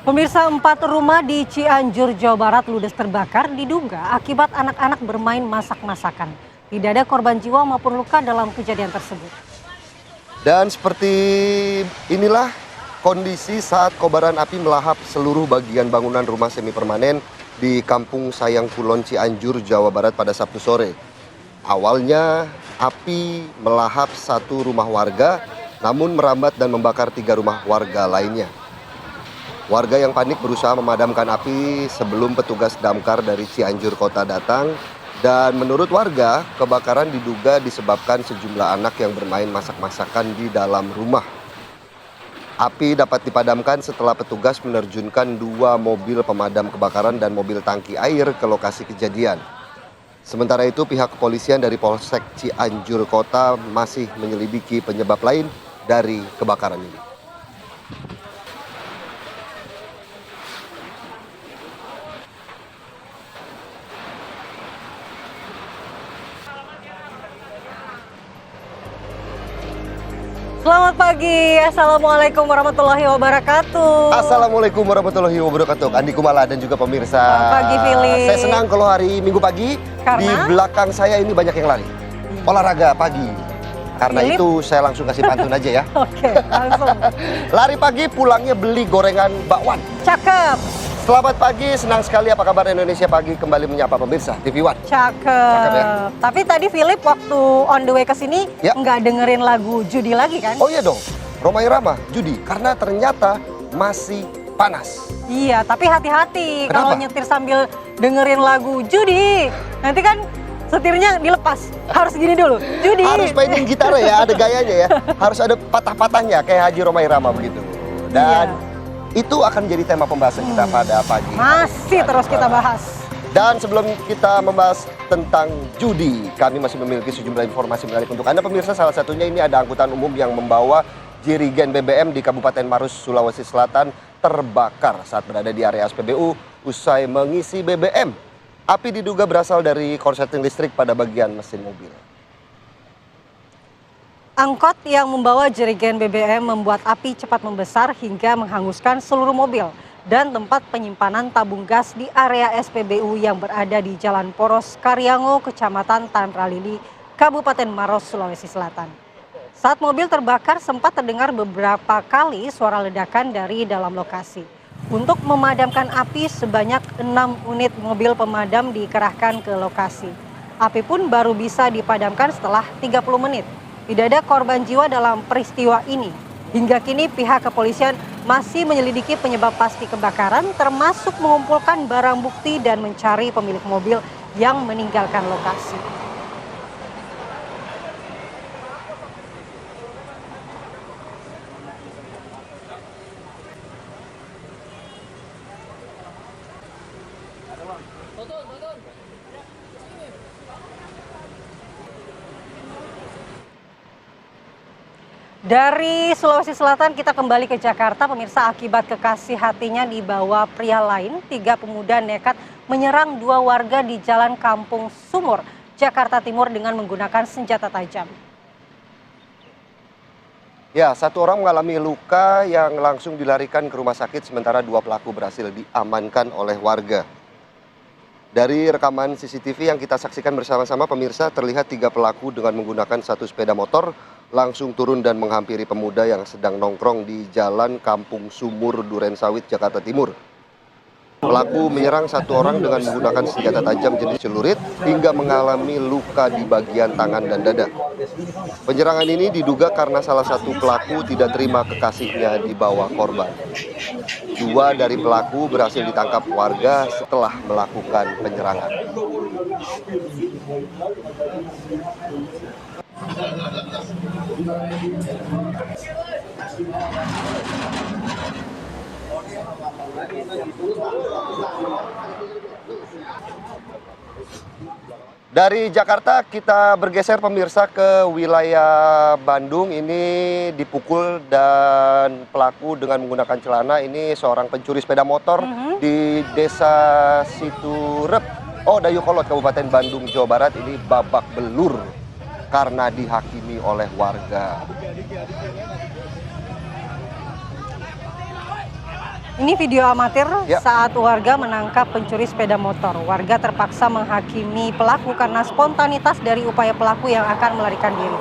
Pemirsa, 4 rumah di Cianjur, Jawa Barat ludes terbakar diduga akibat anak-anak bermain masak-masakan. Tidak ada korban jiwa maupun luka dalam kejadian tersebut. Dan seperti inilah kondisi saat kobaran api melahap seluruh bagian bangunan rumah semi permanen di Kampung Sayang Kulon, Cianjur, Jawa Barat pada Sabtu sore. Awalnya api melahap satu rumah warga, namun merambat dan membakar 3 rumah warga lainnya. Warga yang panik berusaha memadamkan api sebelum petugas damkar dari Cianjur Kota datang. Dan menurut warga, kebakaran diduga disebabkan sejumlah anak yang bermain masak-masakan di dalam rumah. Api dapat dipadamkan setelah petugas menerjunkan 2 mobil pemadam kebakaran dan mobil tangki air ke lokasi kejadian. Sementara itu, pihak kepolisian dari Polsek Cianjur Kota masih menyelidiki penyebab lain dari kebakaran ini. Selamat pagi, Assalamualaikum warahmatullahi wabarakatuh. Assalamualaikum warahmatullahi wabarakatuh. Andi Kumala dan juga pemirsa. Selamat pagi, Philip. Saya senang kalau hari Minggu pagi di belakang saya ini banyak yang lari. Olahraga pagi. Karena Philip? itu saya langsung kasih pantun aja ya. Oke, langsung. Lari pagi pulangnya beli gorengan bakwan. Cakep. Selamat pagi, senang sekali apa kabar Indonesia Pagi kembali menyapa pemirsa TV One. Cakep ya? Tapi tadi Philip waktu on the way ke sini Ya. nggak dengerin lagu Judi lagi kan? Oh iya dong, Rhoma Irama, Judi. Karena ternyata masih panas. Iya, tapi hati-hati kalau Kenapa? nyetir sambil dengerin lagu Judi. Nanti kan setirnya dilepas. Harus gini dulu. Judi. Harus mainin gitar ya, ada gayanya ya. Harus ada patah-patahnya kayak Haji Rhoma Irama begitu. Dan itu akan jadi tema pembahasan kita pada pagi. Masih terus kita bahas. Dan sebelum kita membahas tentang judi, kami masih memiliki sejumlah informasi menarik untuk Anda pemirsa. Salah satunya ini ada angkutan umum yang membawa jerigen BBM di Kabupaten Maros, Sulawesi Selatan terbakar saat berada di area SPBU usai mengisi BBM. Api diduga berasal dari korsleting listrik pada bagian mesin mobil. Angkot yang membawa jerigen BBM membuat api cepat membesar hingga menghanguskan seluruh mobil dan tempat penyimpanan tabung gas di area SPBU yang berada di Jalan Poros Karyango, Kecamatan Tanralili, Kabupaten Maros, Sulawesi Selatan. Saat mobil terbakar sempat terdengar beberapa kali suara ledakan dari dalam lokasi. Untuk memadamkan api sebanyak 6 unit mobil pemadam dikerahkan ke lokasi. Api pun baru bisa dipadamkan setelah 30 menit. Tidak ada korban jiwa dalam peristiwa ini. Hingga kini pihak kepolisian masih menyelidiki penyebab pasti kebakaran termasuk mengumpulkan barang bukti dan mencari pemilik mobil yang meninggalkan lokasi. Dari Sulawesi Selatan kita kembali ke Jakarta, pemirsa. Akibat kekasih hatinya dibawa pria lain, 3 pemuda nekat menyerang 2 warga di Jalan Kampung Sumur, Jakarta Timur dengan menggunakan senjata tajam. Ya, 1 orang mengalami luka yang langsung dilarikan ke rumah sakit, sementara 2 pelaku berhasil diamankan oleh warga. Dari rekaman CCTV yang kita saksikan bersama-sama pemirsa, terlihat 3 pelaku dengan menggunakan 1 sepeda motor langsung turun dan menghampiri pemuda yang sedang nongkrong di Jalan Kampung Sumur, Durensawit, Jakarta Timur. Pelaku menyerang 1 orang dengan menggunakan senjata tajam jenis celurit hingga mengalami luka di bagian tangan dan dada. Penyerangan ini diduga karena salah satu pelaku tidak terima kekasihnya dibawa korban. 2 dari pelaku berhasil ditangkap warga setelah melakukan penyerangan. Dari Jakarta kita bergeser pemirsa ke wilayah Bandung. Ini dipukul dan pelaku dengan menggunakan celana. Ini seorang pencuri sepeda motor di Desa Siturep, Dayakolot, Kabupaten Bandung, Jawa Barat. Ini babak belur karena dihakimi oleh warga. Ini video amatir Ya. saat warga menangkap pencuri sepeda motor. Warga terpaksa menghakimi pelaku karena spontanitas dari upaya pelaku yang akan melarikan diri.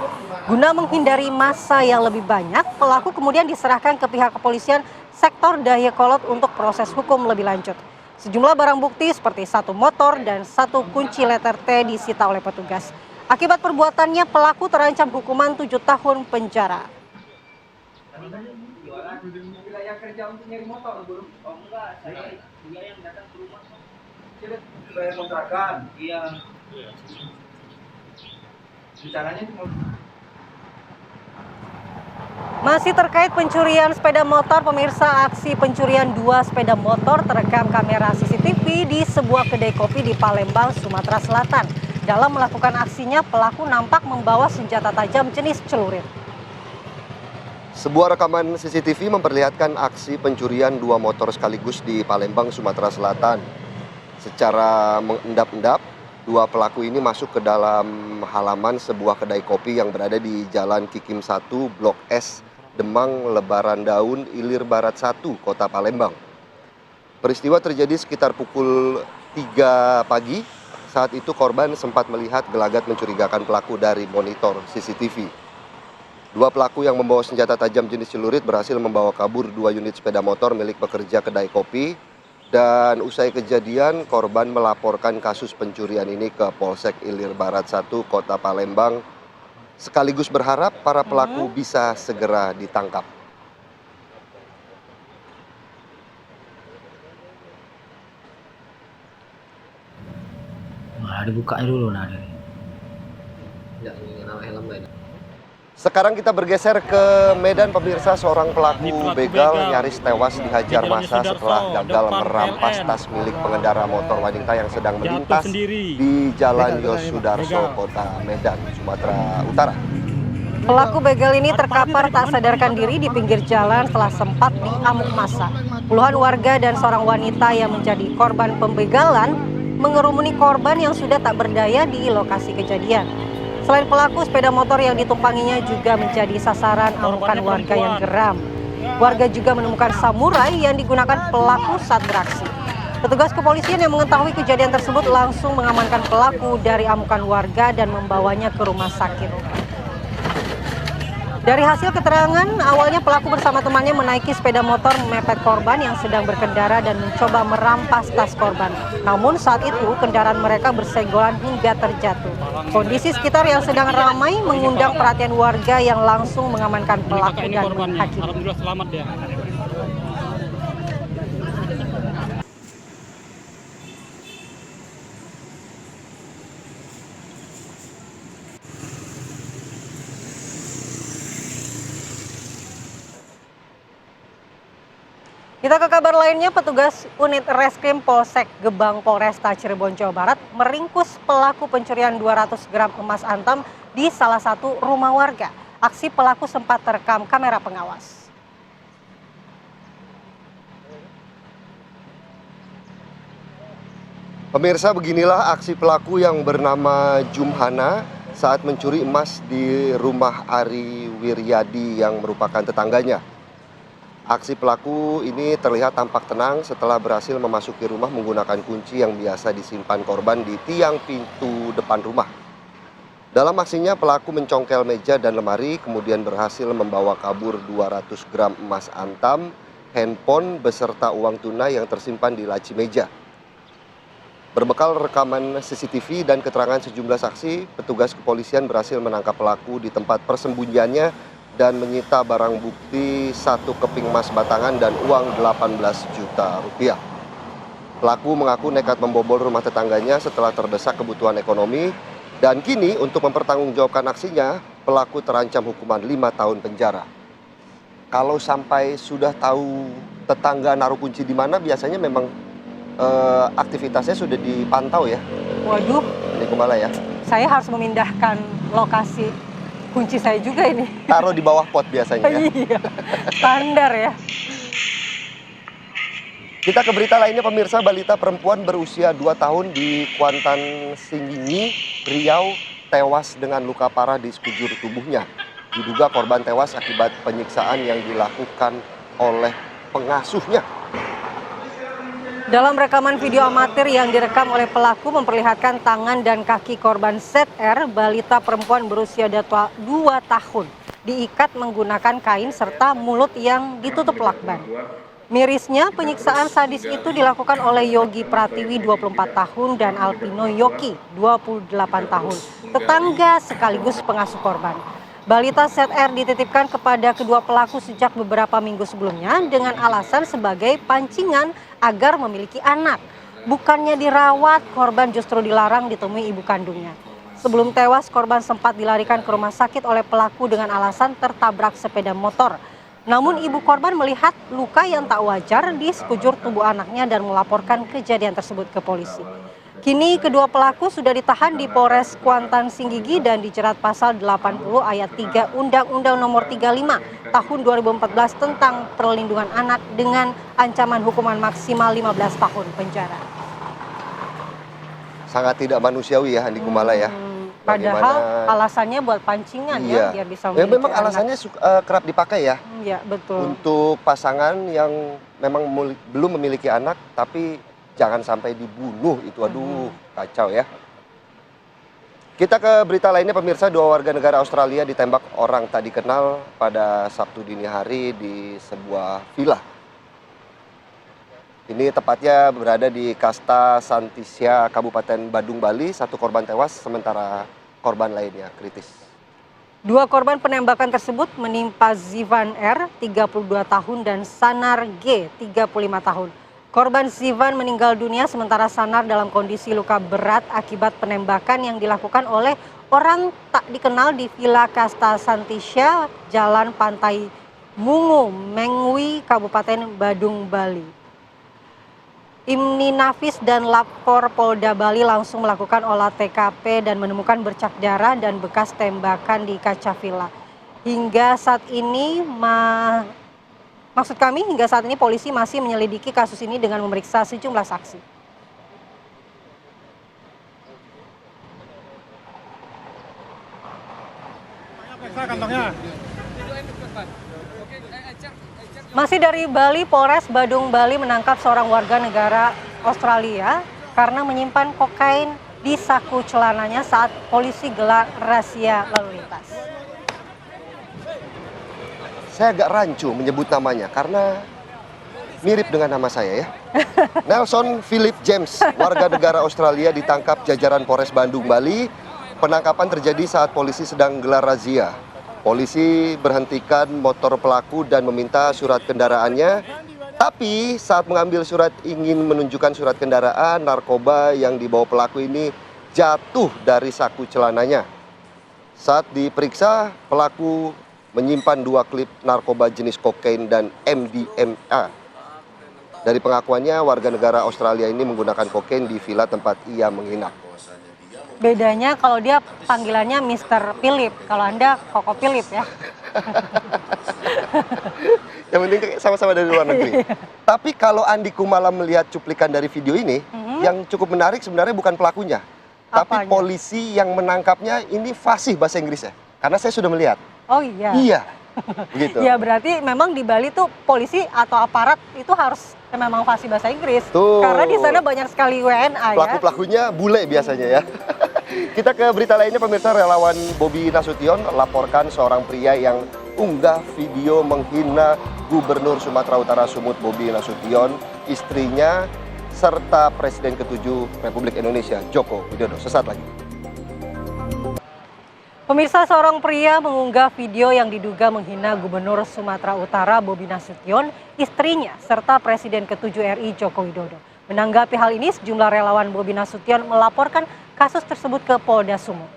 Guna menghindari massa yang lebih banyak, pelaku kemudian diserahkan ke pihak kepolisian sektor Dayakolot untuk proses hukum lebih lanjut. Sejumlah barang bukti seperti satu motor dan satu kunci letter T disita oleh petugas. Akibat perbuatannya, pelaku terancam hukuman 7 tahun penjara. Wilayah kerja untuk nyari motor, Bro? Oh enggak, dia yang datang ke rumah. Bayar kontrakan? Iya. Rencananya cuma... Masih terkait pencurian sepeda motor, pemirsa, aksi pencurian 2 sepeda motor terekam kamera CCTV di sebuah kedai kopi di Palembang, Sumatera Selatan. Dalam melakukan aksinya, pelaku nampak membawa senjata tajam jenis celurit. Sebuah rekaman CCTV memperlihatkan aksi pencurian 2 motor sekaligus di Palembang, Sumatera Selatan. Secara mengendap-endap, 2 pelaku ini masuk ke dalam halaman sebuah kedai kopi yang berada di Jalan Kikim 1, Blok S, Demang, Lebaran Daun, Ilir Barat 1, Kota Palembang. Peristiwa terjadi sekitar pukul 3 pagi. Saat itu korban sempat melihat gelagat mencurigakan pelaku dari monitor CCTV. 2 pelaku yang membawa senjata tajam jenis celurit berhasil membawa kabur 2 unit sepeda motor milik pekerja kedai kopi. Dan usai kejadian, korban melaporkan kasus pencurian ini ke Polsek Ilir Barat 1, Kota Palembang, sekaligus berharap para pelaku bisa segera ditangkap. Nah, dibukanya dulu nah. Sekarang kita bergeser ke Medan, pemirsa. Seorang pelaku begal nyaris tewas dihajar massa setelah gagal merampas tas milik pengendara motor wanita yang sedang melintas di Jalan Yosudarso, Kota Medan, Sumatera Utara. Pelaku begal ini terkapar tak sadarkan diri di pinggir jalan setelah sempat diamuk massa. Puluhan warga dan seorang wanita yang menjadi korban pembegalan mengerumuni korban yang sudah tak berdaya di lokasi kejadian. Selain pelaku, sepeda motor yang ditumpanginya juga menjadi sasaran amukan warga yang geram. Warga juga menemukan samurai yang digunakan pelaku saat beraksi. Petugas kepolisian yang mengetahui kejadian tersebut langsung mengamankan pelaku dari amukan warga dan membawanya ke rumah sakit. Dari hasil keterangan, awalnya pelaku bersama temannya menaiki sepeda motor memepet korban yang sedang berkendara dan mencoba merampas tas korban. Namun saat itu kendaraan mereka bersenggolan hingga terjatuh. Kondisi sekitar yang sedang ramai mengundang perhatian warga yang langsung mengamankan pelaku dan menghakimi. Alhamdulillah selamat ya. Kita ke kabar lainnya, petugas unit Reskrim Polsek Gebang Polresta Cirebon, Jawa Barat meringkus pelaku pencurian 200 gram emas antam di salah satu rumah warga. Aksi pelaku sempat terekam kamera pengawas. Pemirsa, beginilah aksi pelaku yang bernama Jumhana saat mencuri emas di rumah Ari Wiryadi yang merupakan tetangganya. Aksi pelaku ini terlihat tampak tenang setelah berhasil memasuki rumah menggunakan kunci yang biasa disimpan korban di tiang pintu depan rumah. Dalam aksinya, pelaku mencongkel meja dan lemari, kemudian berhasil membawa kabur 200 gram emas antam, handphone beserta uang tunai yang tersimpan di laci meja. Berbekal rekaman CCTV dan keterangan sejumlah saksi, petugas kepolisian berhasil menangkap pelaku di tempat persembunyiannya dan menyita barang bukti 1 keping emas batangan dan uang 18 juta rupiah. Pelaku mengaku nekat membobol rumah tetangganya setelah terdesak kebutuhan ekonomi, dan kini untuk mempertanggungjawabkan aksinya, pelaku terancam hukuman 5 tahun penjara. Kalau sampai sudah tahu tetangga naruh kunci di mana, biasanya memang aktivitasnya sudah dipantau ya. Waduh, Ini kemana ya? saya harus memindahkan lokasi kunci saya juga ini. Taruh di bawah pot biasanya ya. Iya, standar ya. Kita ke berita lainnya, pemirsa. Balita perempuan berusia 2 tahun di Kuantan Singgingi, Riau tewas dengan luka parah di sekujur tubuhnya. Diduga korban tewas akibat penyiksaan yang dilakukan oleh pengasuhnya. Dalam rekaman video amatir yang direkam oleh pelaku memperlihatkan tangan dan kaki korban ZR, balita perempuan berusia 2 tahun, diikat menggunakan kain serta mulut yang ditutup lakban. Mirisnya, penyiksaan sadis itu dilakukan oleh Yogi Pratiwi 24 tahun dan Alpino Yoki 28 tahun, tetangga sekaligus pengasuh korban. Balita ZR dititipkan kepada kedua pelaku sejak beberapa minggu sebelumnya dengan alasan sebagai pancingan agar memiliki anak. Bukannya dirawat, korban justru dilarang ditemui ibu kandungnya. Sebelum tewas, korban sempat dilarikan ke rumah sakit oleh pelaku dengan alasan tertabrak sepeda motor. Namun ibu korban melihat luka yang tak wajar di sekujur tubuh anaknya dan melaporkan kejadian tersebut ke polisi. Kini kedua pelaku sudah ditahan di Polres Kuantan Singgigi dan dijerat pasal 80 ayat 3 Undang-Undang Nomor 35 Tahun 2014 tentang perlindungan anak dengan ancaman hukuman maksimal 15 tahun penjara. Sangat tidak manusiawi ya Andi Kumala ya. Padahal alasannya buat pancingan ya, biar bisa memiliki memang anak. alasannya kerap dipakai ya. Iya, betul. Untuk pasangan yang memang belum memiliki anak tapi jangan sampai dibunuh itu, aduh kacau ya. Kita ke berita lainnya pemirsa, 2 warga negara Australia ditembak orang tak dikenal pada Sabtu dini hari di sebuah villa. Ini tepatnya berada di Kasta Santisya, Kabupaten Badung, Bali. 1 korban tewas, sementara korban lainnya kritis. 2 korban penembakan tersebut menimpa Zivan R, 32 tahun dan Sanar G, 35 tahun. Korban Zivan meninggal dunia sementara Sanar dalam kondisi luka berat akibat penembakan yang dilakukan oleh orang tak dikenal di Villa Kasta Santisya, Jalan Pantai Mungu, Mengwi, Kabupaten Badung, Bali. Imni Nafis dan Lapor Polda Bali langsung melakukan olah TKP dan menemukan bercak darah dan bekas tembakan di kaca villa. Hingga saat ini hingga saat ini polisi masih menyelidiki kasus ini dengan memeriksa sejumlah saksi. Masih dari Bali, Polres Badung, Bali menangkap seorang warga negara Australia karena menyimpan kokain di saku celananya saat polisi gelar razia lalu lintas. Saya agak rancu menyebut namanya karena mirip dengan nama saya ya. Nelson Philip James, warga negara Australia ditangkap jajaran Polres Badung, Bali. Penangkapan terjadi saat polisi sedang gelar razia. Polisi berhentikan motor pelaku dan meminta surat kendaraannya. Tapi saat mengambil surat ingin menunjukkan surat kendaraan, narkoba yang dibawa pelaku ini jatuh dari saku celananya. Saat diperiksa, pelaku menyimpan 2 klip narkoba jenis kokain dan MDMA. Dari pengakuannya, warga negara Australia ini menggunakan kokain di villa tempat ia menginap. Bedanya kalau dia panggilannya Mr. Philip, kalau Anda Koko Philip ya. Yang penting sama-sama dari luar negeri. Tapi kalau Andi Kumala melihat cuplikan dari video ini, yang cukup menarik sebenarnya bukan pelakunya. Tapi polisi yang menangkapnya ini fasih bahasa Inggrisnya. Karena saya sudah melihat. Oh iya. Iya. Begitu. Ya berarti memang di Bali tuh polisi atau aparat itu harus memang fasih bahasa Inggris. Tuh. Karena di sana banyak sekali WNA ya. Pelaku-pelakunya bule biasanya ya. Kita ke berita lainnya pemirsa, relawan Bobi Nasution laporkan seorang pria yang unggah video menghina Gubernur Sumatera Utara Sumut Bobi Nasution, istrinya, serta Presiden ke-7 Republik Indonesia Joko Widodo. Sesaat lagi. Pemirsa, seorang pria mengunggah video yang diduga menghina Gubernur Sumatera Utara Bobi Nasution, istrinya, serta Presiden ke-7 RI Joko Widodo. Menanggapi hal ini, sejumlah relawan Bobi Nasution melaporkan kasus tersebut ke Polda Sumut.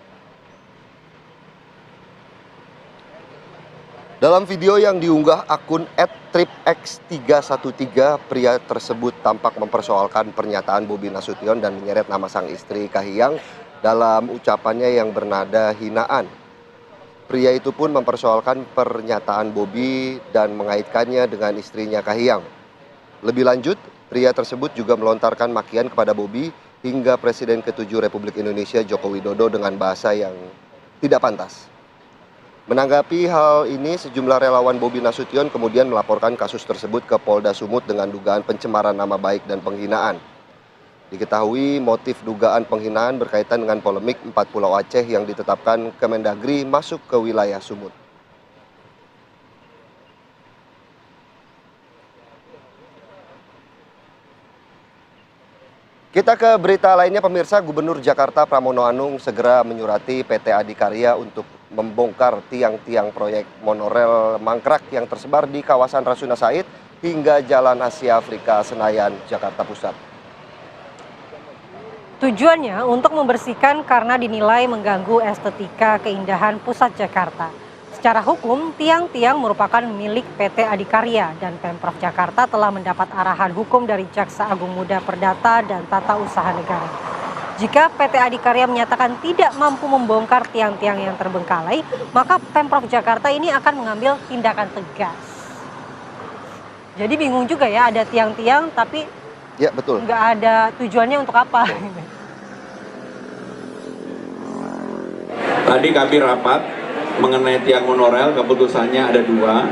Dalam video yang diunggah akun @tripx313, pria tersebut tampak mempersoalkan pernyataan Bobi Nasution dan menyeret nama sang istri Kahiyang dalam ucapannya yang bernada hinaan. Pria itu pun mempersoalkan pernyataan Bobi dan mengaitkannya dengan istrinya Kahiyang. Lebih lanjut, pria tersebut juga melontarkan makian kepada Bobi hingga Presiden ke-7 Republik Indonesia Joko Widodo dengan bahasa yang tidak pantas. Menanggapi hal ini, sejumlah relawan Bobi Nasution kemudian melaporkan kasus tersebut ke Polda Sumut dengan dugaan pencemaran nama baik dan penghinaan. Diketahui motif dugaan penghinaan berkaitan dengan polemik 4 Pulau Aceh yang ditetapkan Kemendagri masuk ke wilayah Sumut. Kita ke berita lainnya, pemirsa. Gubernur Jakarta Pramono Anung segera menyurati PT Adikarya untuk membongkar tiang-tiang proyek monorel mangkrak yang tersebar di kawasan Rasuna Said hingga Jalan Asia Afrika Senayan, Jakarta Pusat. Tujuannya untuk membersihkan karena dinilai mengganggu estetika keindahan pusat Jakarta. Secara hukum, tiang-tiang merupakan milik PT Adikarya dan Pemprov Jakarta telah mendapat arahan hukum dari Jaksa Agung Muda Perdata dan Tata Usaha Negara. Jika PT Adikarya menyatakan tidak mampu membongkar tiang-tiang yang terbengkalai, maka Pemprov Jakarta ini akan mengambil tindakan tegas. Jadi bingung juga ya, ada tiang-tiang tapi Ya, betul. nggak ada tujuannya untuk apa. Tadi kami rapat mengenai tiang monorel, keputusannya ada dua.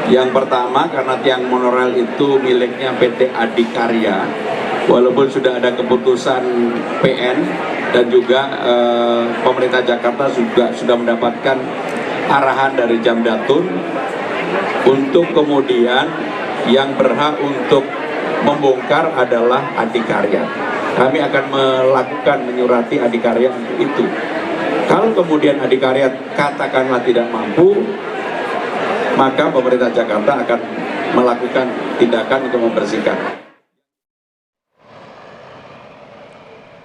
Yang pertama, karena tiang monorel itu miliknya PT Adikarya, walaupun sudah ada keputusan PN dan juga pemerintah Jakarta sudah mendapatkan arahan dari Jamdatun untuk kemudian yang berhak untuk membongkar adalah Adikarya. Kami akan melakukan menyurati Adikarya untuk itu. Kalau kemudian Adikarya katakanlah tidak mampu, maka pemerintah Jakarta akan melakukan tindakan untuk membersihkan.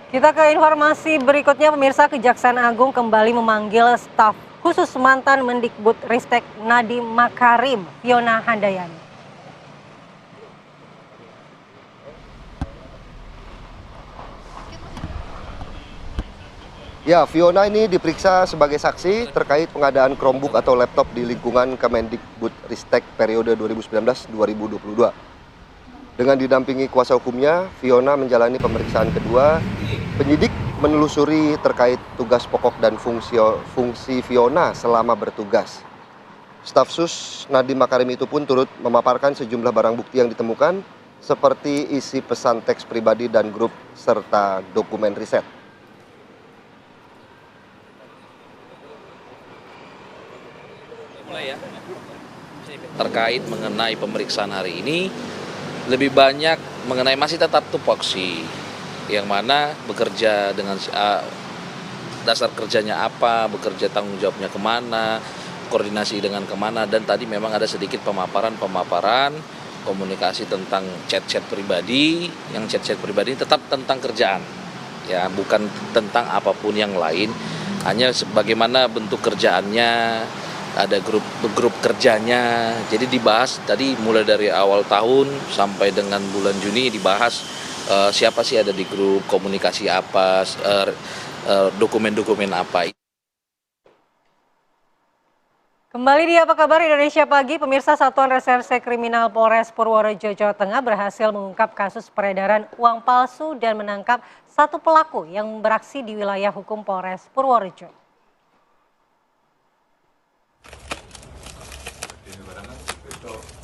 Kita ke informasi berikutnya, pemirsa. Kejaksaan Agung kembali memanggil staf khusus mantan Mendikbudristek Nadiem Makarim, Fiona Handayani. Ya, Fiona ini diperiksa sebagai saksi terkait pengadaan Chromebook atau laptop di lingkungan Kemendikbudristek periode 2019-2022. Dengan didampingi kuasa hukumnya, Fiona menjalani pemeriksaan kedua. Penyidik menelusuri terkait tugas pokok dan fungsi Fiona selama bertugas. Staf Sus Nadiem Makarim itu pun turut memaparkan sejumlah barang bukti yang ditemukan, seperti isi pesan teks pribadi dan grup serta dokumen riset. Terkait mengenai pemeriksaan hari ini, lebih banyak mengenai masih tetap tupoksi, yang mana bekerja dengan dasar kerjanya apa, bekerja tanggung jawabnya kemana, koordinasi dengan kemana, dan tadi memang ada sedikit pemaparan komunikasi tentang chat-chat pribadi, yang chat-chat pribadi tetap tentang kerjaan, ya bukan tentang apapun yang lain, hanya bagaimana bentuk kerjaannya, ada grup kerjanya. Jadi dibahas tadi mulai dari awal tahun sampai dengan bulan Juni dibahas siapa sih ada di grup, komunikasi apa, dokumen-dokumen apa. Kembali di Apa Kabar Indonesia Pagi, pemirsa. Satuan Reserse Kriminal Polres Purworejo, Jawa Tengah berhasil mengungkap kasus peredaran uang palsu dan menangkap satu pelaku yang beraksi di wilayah hukum Polres Purworejo.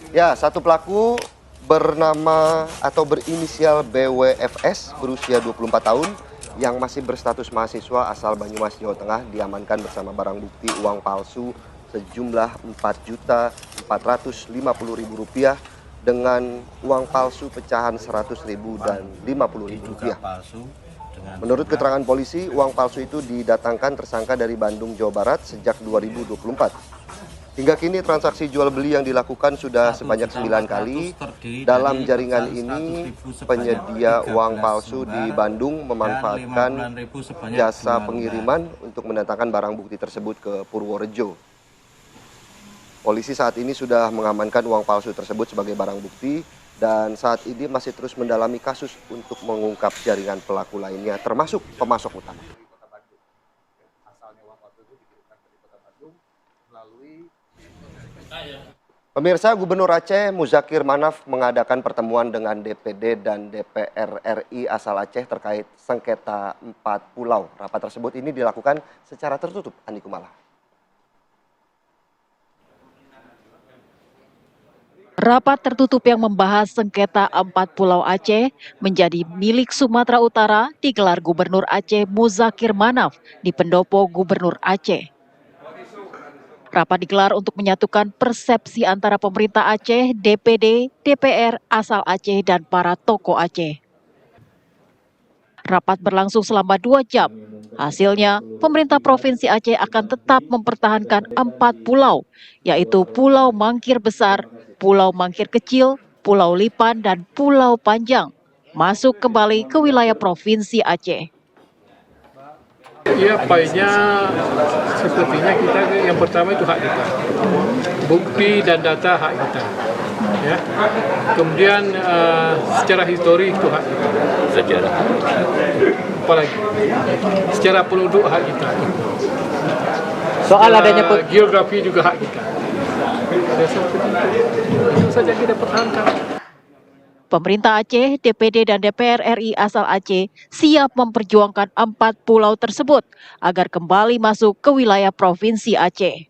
Ya, satu pelaku bernama atau berinisial BWFS berusia 24 tahun yang masih berstatus mahasiswa asal Banyumas, Jawa Tengah diamankan bersama barang bukti uang palsu sejumlah Rp4.450.000 dengan uang palsu pecahan Rp100.000 dan Rp50.000. Menurut keterangan polisi, uang palsu itu didatangkan tersangka dari Bandung, Jawa Barat sejak 2024. Hingga kini transaksi jual beli yang dilakukan sudah sebanyak 9 kali. Dalam jaringan ini, penyedia uang palsu di Bandung memanfaatkan jasa pengiriman untuk mendatangkan barang bukti tersebut ke Purworejo. Polisi saat ini sudah mengamankan uang palsu tersebut sebagai barang bukti dan saat ini masih terus mendalami kasus untuk mengungkap jaringan pelaku lainnya termasuk pemasok utama. Pemirsa, Gubernur Aceh Muzakir Manaf mengadakan pertemuan dengan DPD dan DPR RI asal Aceh terkait sengketa 4 pulau. Rapat tersebut ini dilakukan secara tertutup, Andi Kumala. Rapat tertutup yang membahas sengketa 4 Pulau Aceh menjadi milik Sumatera Utara digelar Gubernur Aceh Muzakir Manaf di Pendopo Gubernur Aceh. Rapat digelar untuk menyatukan persepsi antara pemerintah Aceh, DPD, DPR, asal Aceh, dan para tokoh Aceh. Rapat berlangsung selama 2 jam. Hasilnya, pemerintah Provinsi Aceh akan tetap mempertahankan 4 pulau, yaitu Pulau Mangkir Besar, Pulau Mangkir Kecil, Pulau Lipan, dan Pulau Panjang, masuk kembali ke wilayah Provinsi Aceh. Ya, poinnya sepertinya kita yang pertama itu hak kita, bukti dan data hak kita, ya. Kemudian secara histori itu hak kita, sejarah, apalagi secara penduduk hak kita, Soal adanya geografi juga hak kita. Itu saja kita pertahankan. Pemerintah Aceh, DPD, dan DPR RI asal Aceh siap memperjuangkan 4 pulau tersebut agar kembali masuk ke wilayah Provinsi Aceh.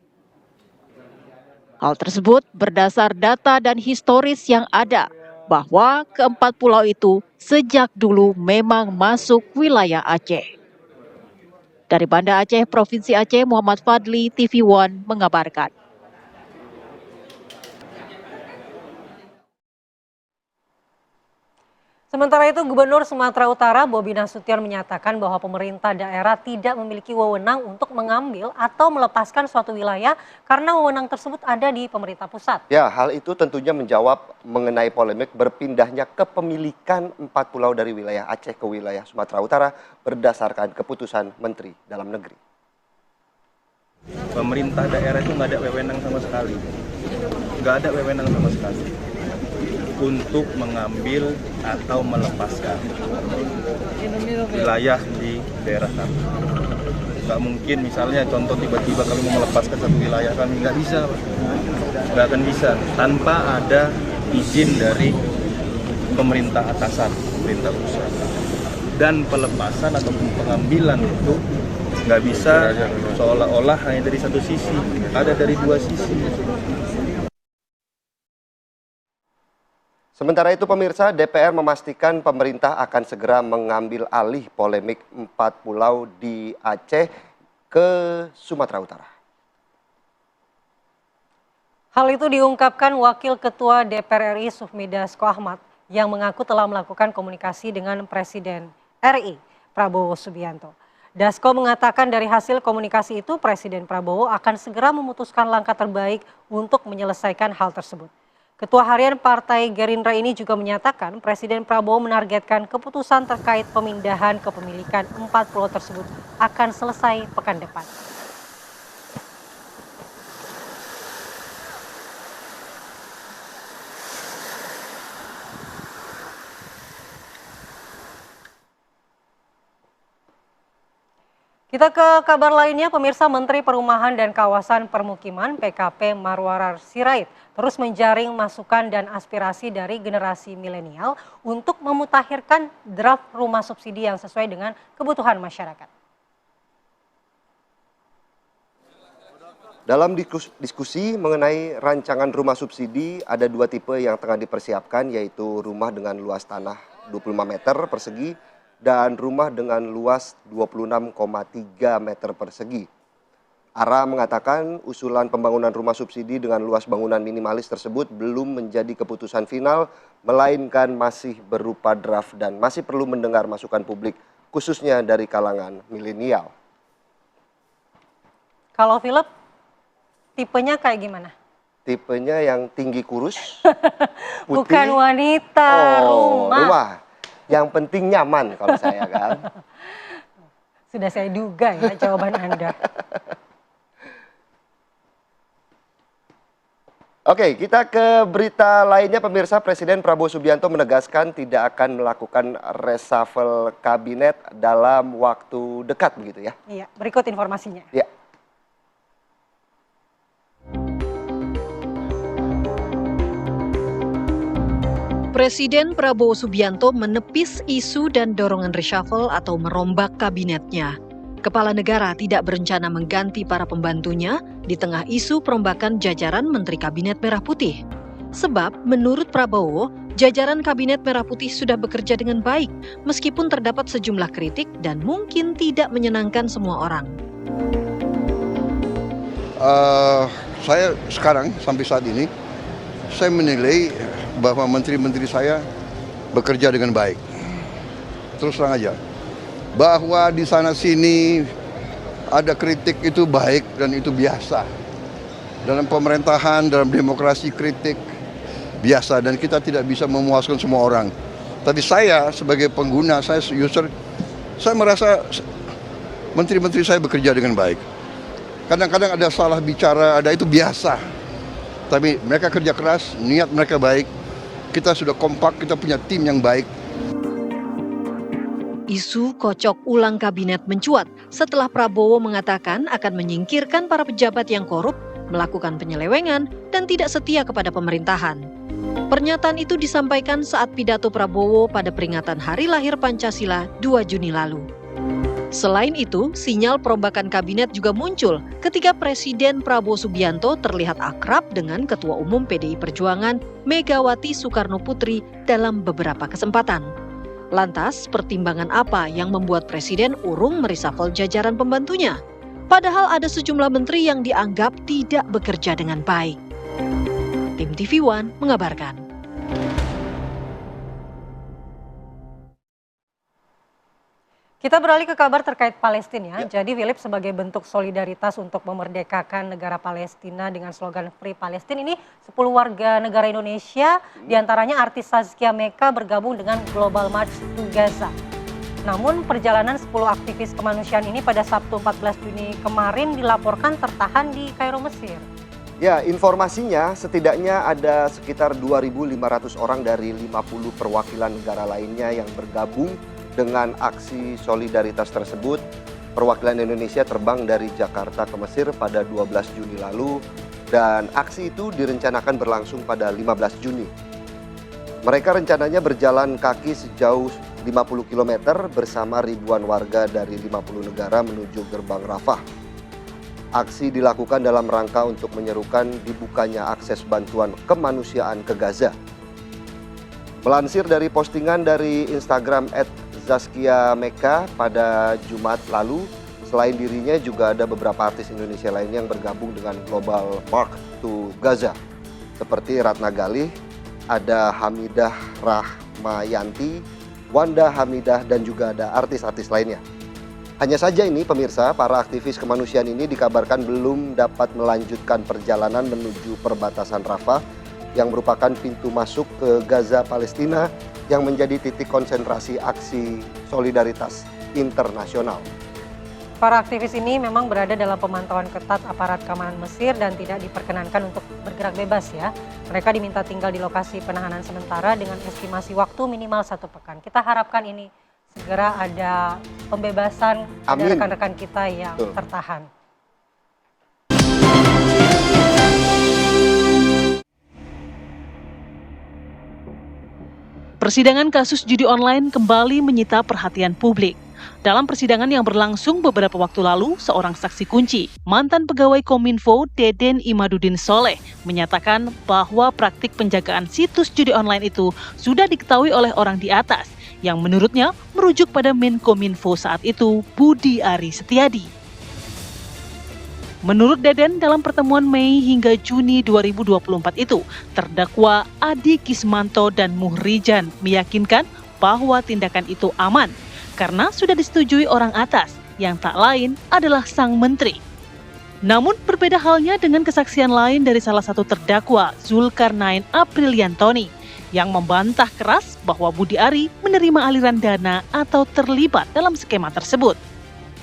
Hal tersebut berdasar data dan historis yang ada, bahwa ke-4 pulau itu sejak dulu memang masuk wilayah Aceh. Dari Banda Aceh, Provinsi Aceh, Muhammad Fadli, TV One mengabarkan. Sementara itu, Gubernur Sumatera Utara Bobi Nasution menyatakan bahwa pemerintah daerah tidak memiliki wewenang untuk mengambil atau melepaskan suatu wilayah karena wewenang tersebut ada di pemerintah pusat. Ya, hal itu tentunya menjawab mengenai polemik berpindahnya kepemilikan 4 pulau dari wilayah Aceh ke wilayah Sumatera Utara berdasarkan keputusan Menteri Dalam Negeri. Pemerintah daerah itu nggak ada wewenang sama sekali. Nggak ada wewenang sama sekali untuk mengambil atau melepaskan wilayah di daerah kami. Nggak mungkin misalnya contoh tiba-tiba kami mau melepaskan satu wilayah kami, nggak bisa, nggak akan bisa tanpa ada izin dari pemerintah atasan, pemerintah pusat. Dan pelepasan atau pengambilan itu nggak bisa seolah-olah hanya dari satu sisi, ada dari 2 sisi. Sementara itu pemirsa, DPR memastikan pemerintah akan segera mengambil alih polemik 4 pulau di Aceh ke Sumatera Utara. Hal itu diungkapkan Wakil Ketua DPR RI Sufmi Dasko Ahmad yang mengaku telah melakukan komunikasi dengan Presiden RI Prabowo Subianto. Dasko mengatakan dari hasil komunikasi itu Presiden Prabowo akan segera memutuskan langkah terbaik untuk menyelesaikan hal tersebut. Ketua Harian Partai Gerindra ini juga menyatakan Presiden Prabowo menargetkan keputusan terkait pemindahan kepemilikan 4 pulau tersebut akan selesai pekan depan. Kita ke kabar lainnya, pemirsa. Menteri Perumahan dan Kawasan Permukiman PKP Marwarar Sirait terus menjaring masukan dan aspirasi dari generasi milenial untuk memutakhirkan draft rumah subsidi yang sesuai dengan kebutuhan masyarakat. Dalam diskusi mengenai rancangan rumah subsidi, ada 2 tipe yang tengah dipersiapkan, yaitu rumah dengan luas tanah 25 meter persegi dan rumah dengan luas 26,3 meter persegi. ARA mengatakan usulan pembangunan rumah subsidi dengan luas bangunan minimalis tersebut belum menjadi keputusan final, melainkan masih berupa draft dan masih perlu mendengar masukan publik, khususnya dari kalangan milenial. Kalau Philip, tipenya kayak gimana? Tipenya yang tinggi kurus, putih. Bukan wanita, rumah. Yang penting nyaman kalau saya kan. Sudah saya duga ya jawaban Anda. Oke, kita ke berita lainnya pemirsa. Presiden Prabowo Subianto menegaskan tidak akan melakukan reshuffle kabinet dalam waktu dekat begitu ya. Iya, berikut informasinya. Ya. Presiden Prabowo Subianto menepis isu dan dorongan reshuffle atau merombak kabinetnya. Kepala negara tidak berencana mengganti para pembantunya di tengah isu perombakan jajaran Menteri Kabinet Merah Putih. Sebab menurut Prabowo, jajaran Kabinet Merah Putih sudah bekerja dengan baik meskipun terdapat sejumlah kritik dan mungkin tidak menyenangkan semua orang. Saya sekarang sampai saat ini, saya menilai bahwa menteri-menteri saya bekerja dengan baik. Terus terang aja, bahwa di sana sini ada kritik itu baik dan itu biasa. Dalam pemerintahan, dalam demokrasi kritik biasa dan kita tidak bisa memuaskan semua orang. Tapi saya sebagai pengguna, saya user, saya merasa menteri-menteri saya bekerja dengan baik. Kadang-kadang ada salah bicara, ada itu biasa. Tapi mereka kerja keras, niat mereka baik. Kita sudah kompak, kita punya tim yang baik. Isu kocok ulang kabinet mencuat setelah Prabowo mengatakan akan menyingkirkan para pejabat yang korup, melakukan penyelewengan, dan tidak setia kepada pemerintahan. Pernyataan itu disampaikan saat pidato Prabowo pada peringatan Hari Lahir Pancasila 2 Juni lalu. Selain itu, sinyal perombakan kabinet juga muncul ketika Presiden Prabowo Subianto terlihat akrab dengan Ketua Umum PDI Perjuangan Megawati Soekarno Putri dalam beberapa kesempatan. Lantas, pertimbangan apa yang membuat Presiden urung mereshuffle jajaran pembantunya? Padahal ada sejumlah menteri yang dianggap tidak bekerja dengan baik. Tim TV One mengabarkan. Kita beralih ke kabar terkait Palestina. Jadi Philip, sebagai bentuk solidaritas untuk memerdekakan negara Palestina dengan slogan Free Palestine, ini 10 warga negara Indonesia, diantaranya artis Zaskia Mecca, bergabung dengan Global March to Gaza. Namun perjalanan 10 aktivis kemanusiaan ini pada Sabtu 14 Juni kemarin dilaporkan tertahan di Kairo, Mesir. Ya, informasinya setidaknya ada sekitar 2.500 orang dari 50 perwakilan negara lainnya yang bergabung dengan aksi solidaritas tersebut. Perwakilan Indonesia terbang dari Jakarta ke Mesir pada 12 Juni lalu dan aksi itu direncanakan berlangsung pada 15 Juni. Mereka rencananya berjalan kaki sejauh 50 km bersama ribuan warga dari 50 negara menuju gerbang Rafah. Aksi dilakukan dalam rangka untuk menyerukan dibukanya akses bantuan kemanusiaan ke Gaza. Melansir dari postingan dari Instagram @Zaskia Mecca pada Jumat lalu, selain dirinya juga ada beberapa artis Indonesia lainnya yang bergabung dengan Global March to Gaza. Seperti Ratna Galih, ada Hamidah Rahmayanti, Wanda Hamidah, dan juga ada artis-artis lainnya. Hanya saja ini pemirsa, para aktivis kemanusiaan ini dikabarkan belum dapat melanjutkan perjalanan menuju perbatasan Rafah yang merupakan pintu masuk ke Gaza, Palestina, yang menjadi titik konsentrasi aksi solidaritas internasional. Para aktivis ini memang berada dalam pemantauan ketat aparat keamanan Mesir dan tidak diperkenankan untuk bergerak bebas ya. Mereka diminta tinggal di lokasi penahanan sementara dengan estimasi waktu minimal 1 pekan. Kita harapkan ini segera ada pembebasan dari rekan-rekan kita yang tertahan. Persidangan kasus judi online kembali menyita perhatian publik. Dalam persidangan yang berlangsung beberapa waktu lalu, seorang saksi kunci, mantan pegawai Kominfo Deden Imaduddin Soleh, menyatakan bahwa praktik penjagaan situs judi online itu sudah diketahui oleh orang di atas, yang menurutnya merujuk pada Menkominfo saat itu, Budi Ari Setiadi. Menurut Deden, dalam pertemuan Mei hingga Juni 2024 itu, terdakwa Adi Kismanto dan Muhrijan meyakinkan bahwa tindakan itu aman karena sudah disetujui orang atas yang tak lain adalah sang menteri. Namun berbeda halnya dengan kesaksian lain dari salah satu terdakwa, Zulkarnain Apriliantoni, yang membantah keras bahwa Budi Ari menerima aliran dana atau terlibat dalam skema tersebut.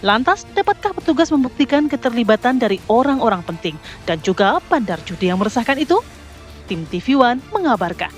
Lantas, dapatkah petugas membuktikan keterlibatan dari orang-orang penting dan juga bandar judi yang meresahkan itu? Tim TV One mengabarkan.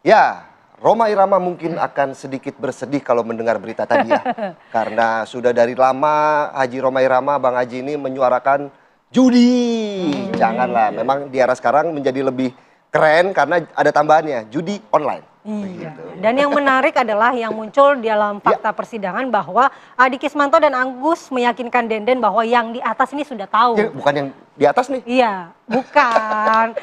Ya, Rhoma Irama mungkin akan sedikit bersedih kalau mendengar berita tadi ya. Karena sudah dari lama Haji Rhoma Irama, Bang Haji ini menyuarakan judi. Janganlah, memang di era sekarang menjadi lebih keren karena ada tambahannya, judi online. Iya. Dan yang menarik adalah yang muncul dalam fakta persidangan bahwa Adi Kismanto dan Agus meyakinkan Denden bahwa yang di atas ini sudah tahu. Ya, bukan yang di atas nih. Iya, bukan.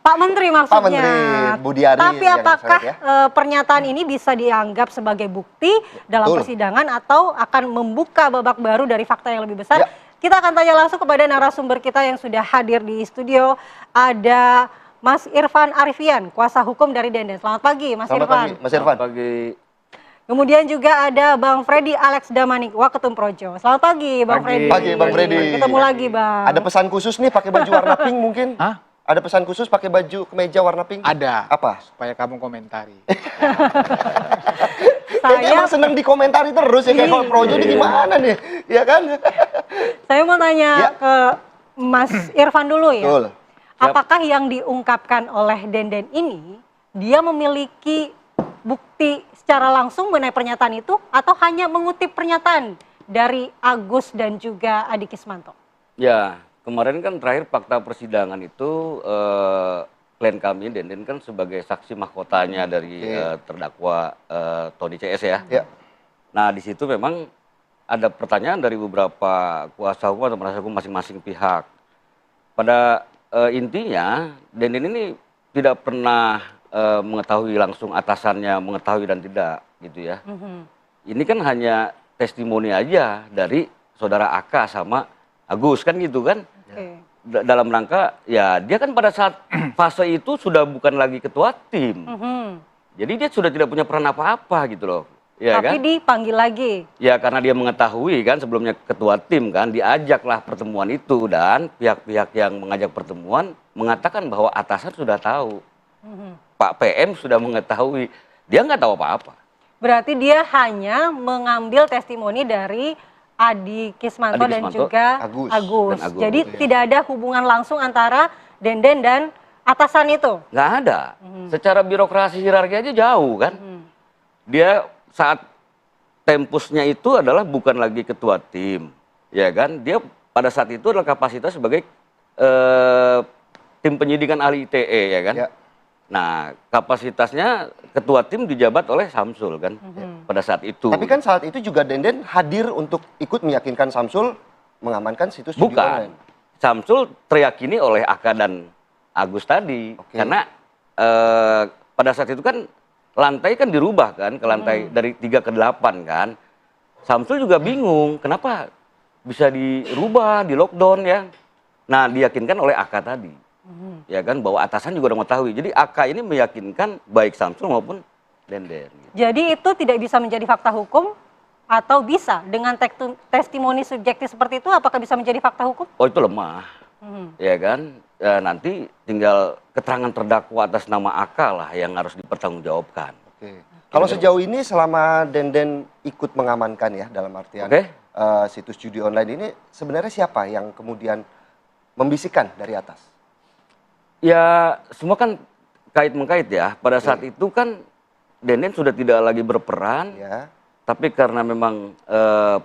Pak Menteri maksudnya. Pak Menteri Budiari. Tapi yang apakah diseret ya. pernyataan ini bisa dianggap sebagai bukti dalam Betul. persidangan atau akan membuka babak baru dari fakta yang lebih besar? Ya. Kita akan tanya langsung kepada narasumber kita yang sudah hadir di studio. Ada Mas Irfan Arifian, kuasa hukum dari Denden. Selamat pagi, Mas Selamat Irfan. pagi, Mas Irfan. Pagi. Kemudian juga ada Bang Freddy Alex Damanik, Waketum Projo. Selamat pagi, Bang Freddy. Pagi, Bang Freddy. Ketemu lagi, Bang. Ada pesan khusus nih pakai baju warna pink mungkin? Hah? Ada pesan khusus pakai baju kemeja warna pink? Ada. Apa? Supaya kamu komentari. Kayaknya emang seneng dikomentari terus ya, kayak kalau Projo ini gimana nih, ya kan? Saya mau tanya Ya. ke Mas Irfan dulu ya. Betul. Apakah yang diungkapkan oleh Denden ini, dia memiliki bukti secara langsung mengenai pernyataan itu, atau hanya mengutip pernyataan dari Agus dan juga Adi Kismanto? Ya, kemarin kan terakhir fakta persidangan itu klien kami Denden kan sebagai saksi mahkotanya dari terdakwa Tony CS ya. Ya. Nah di situ memang ada pertanyaan dari beberapa kuasa hukum atau penasihat hukum masing-masing pihak. Pada intinya Denden ini tidak pernah mengetahui langsung atasannya mengetahui dan tidak gitu ya. Ini kan hanya testimoni aja dari saudara AK sama Agus kan gitu kan. Dalam rangka ya dia kan pada saat fase itu sudah bukan lagi ketua tim. Jadi dia sudah tidak punya peran apa-apa gitu loh. Ya, Tapi kan? dipanggil lagi. Ya karena dia mengetahui kan sebelumnya ketua tim kan diajaklah pertemuan itu dan pihak-pihak yang mengajak pertemuan mengatakan bahwa atasan sudah tahu. Pak PM sudah mengetahui. Dia nggak tahu apa-apa. Berarti dia hanya mengambil testimoni dari Adi Kismanto dan juga Agus. Agus. Dan Agus, Jadi ya. tidak ada hubungan langsung antara Denden dan atasan itu. Nggak ada. Secara birokrasi hierarki aja jauh kan. Dia saat tempusnya itu adalah bukan lagi ketua tim, ya kan? Dia pada saat itu adalah kapasitas sebagai tim penyidikan ahli ITE, ya kan? Ya. Nah, kapasitasnya ketua tim dijabat oleh Samsul kan pada saat itu. Tapi kan saat itu juga Denden hadir untuk ikut meyakinkan Samsul mengamankan situs judi bukan. online. Samsul teriyakini oleh Aka dan Agus tadi. Oke. Karena pada saat itu kan lantai kan dirubah kan ke lantai dari 3 ke 8 kan. Samsul juga bingung kenapa bisa dirubah, di lockdown ya. Nah diyakinkan oleh Aka tadi. Ya kan bahwa atasan juga udah mengetahui. Jadi Aka ini meyakinkan baik Samsul maupun Denden. Gitu. Jadi itu tidak bisa menjadi fakta hukum atau bisa dengan testimoni subjektif seperti itu, apakah bisa menjadi fakta hukum? Oh itu lemah. Ya kan nanti tinggal keterangan terdakwa atas nama AK lah yang harus dipertanggungjawabkan. Oke. Kalau sejauh ini selama Denden ikut mengamankan ya dalam artian situs judi online ini sebenarnya siapa yang kemudian membisikkan dari atas? Ya semua kan kait-mengkait ya. Pada saat itu kan Denden sudah tidak lagi berperan. Ya. Tapi karena memang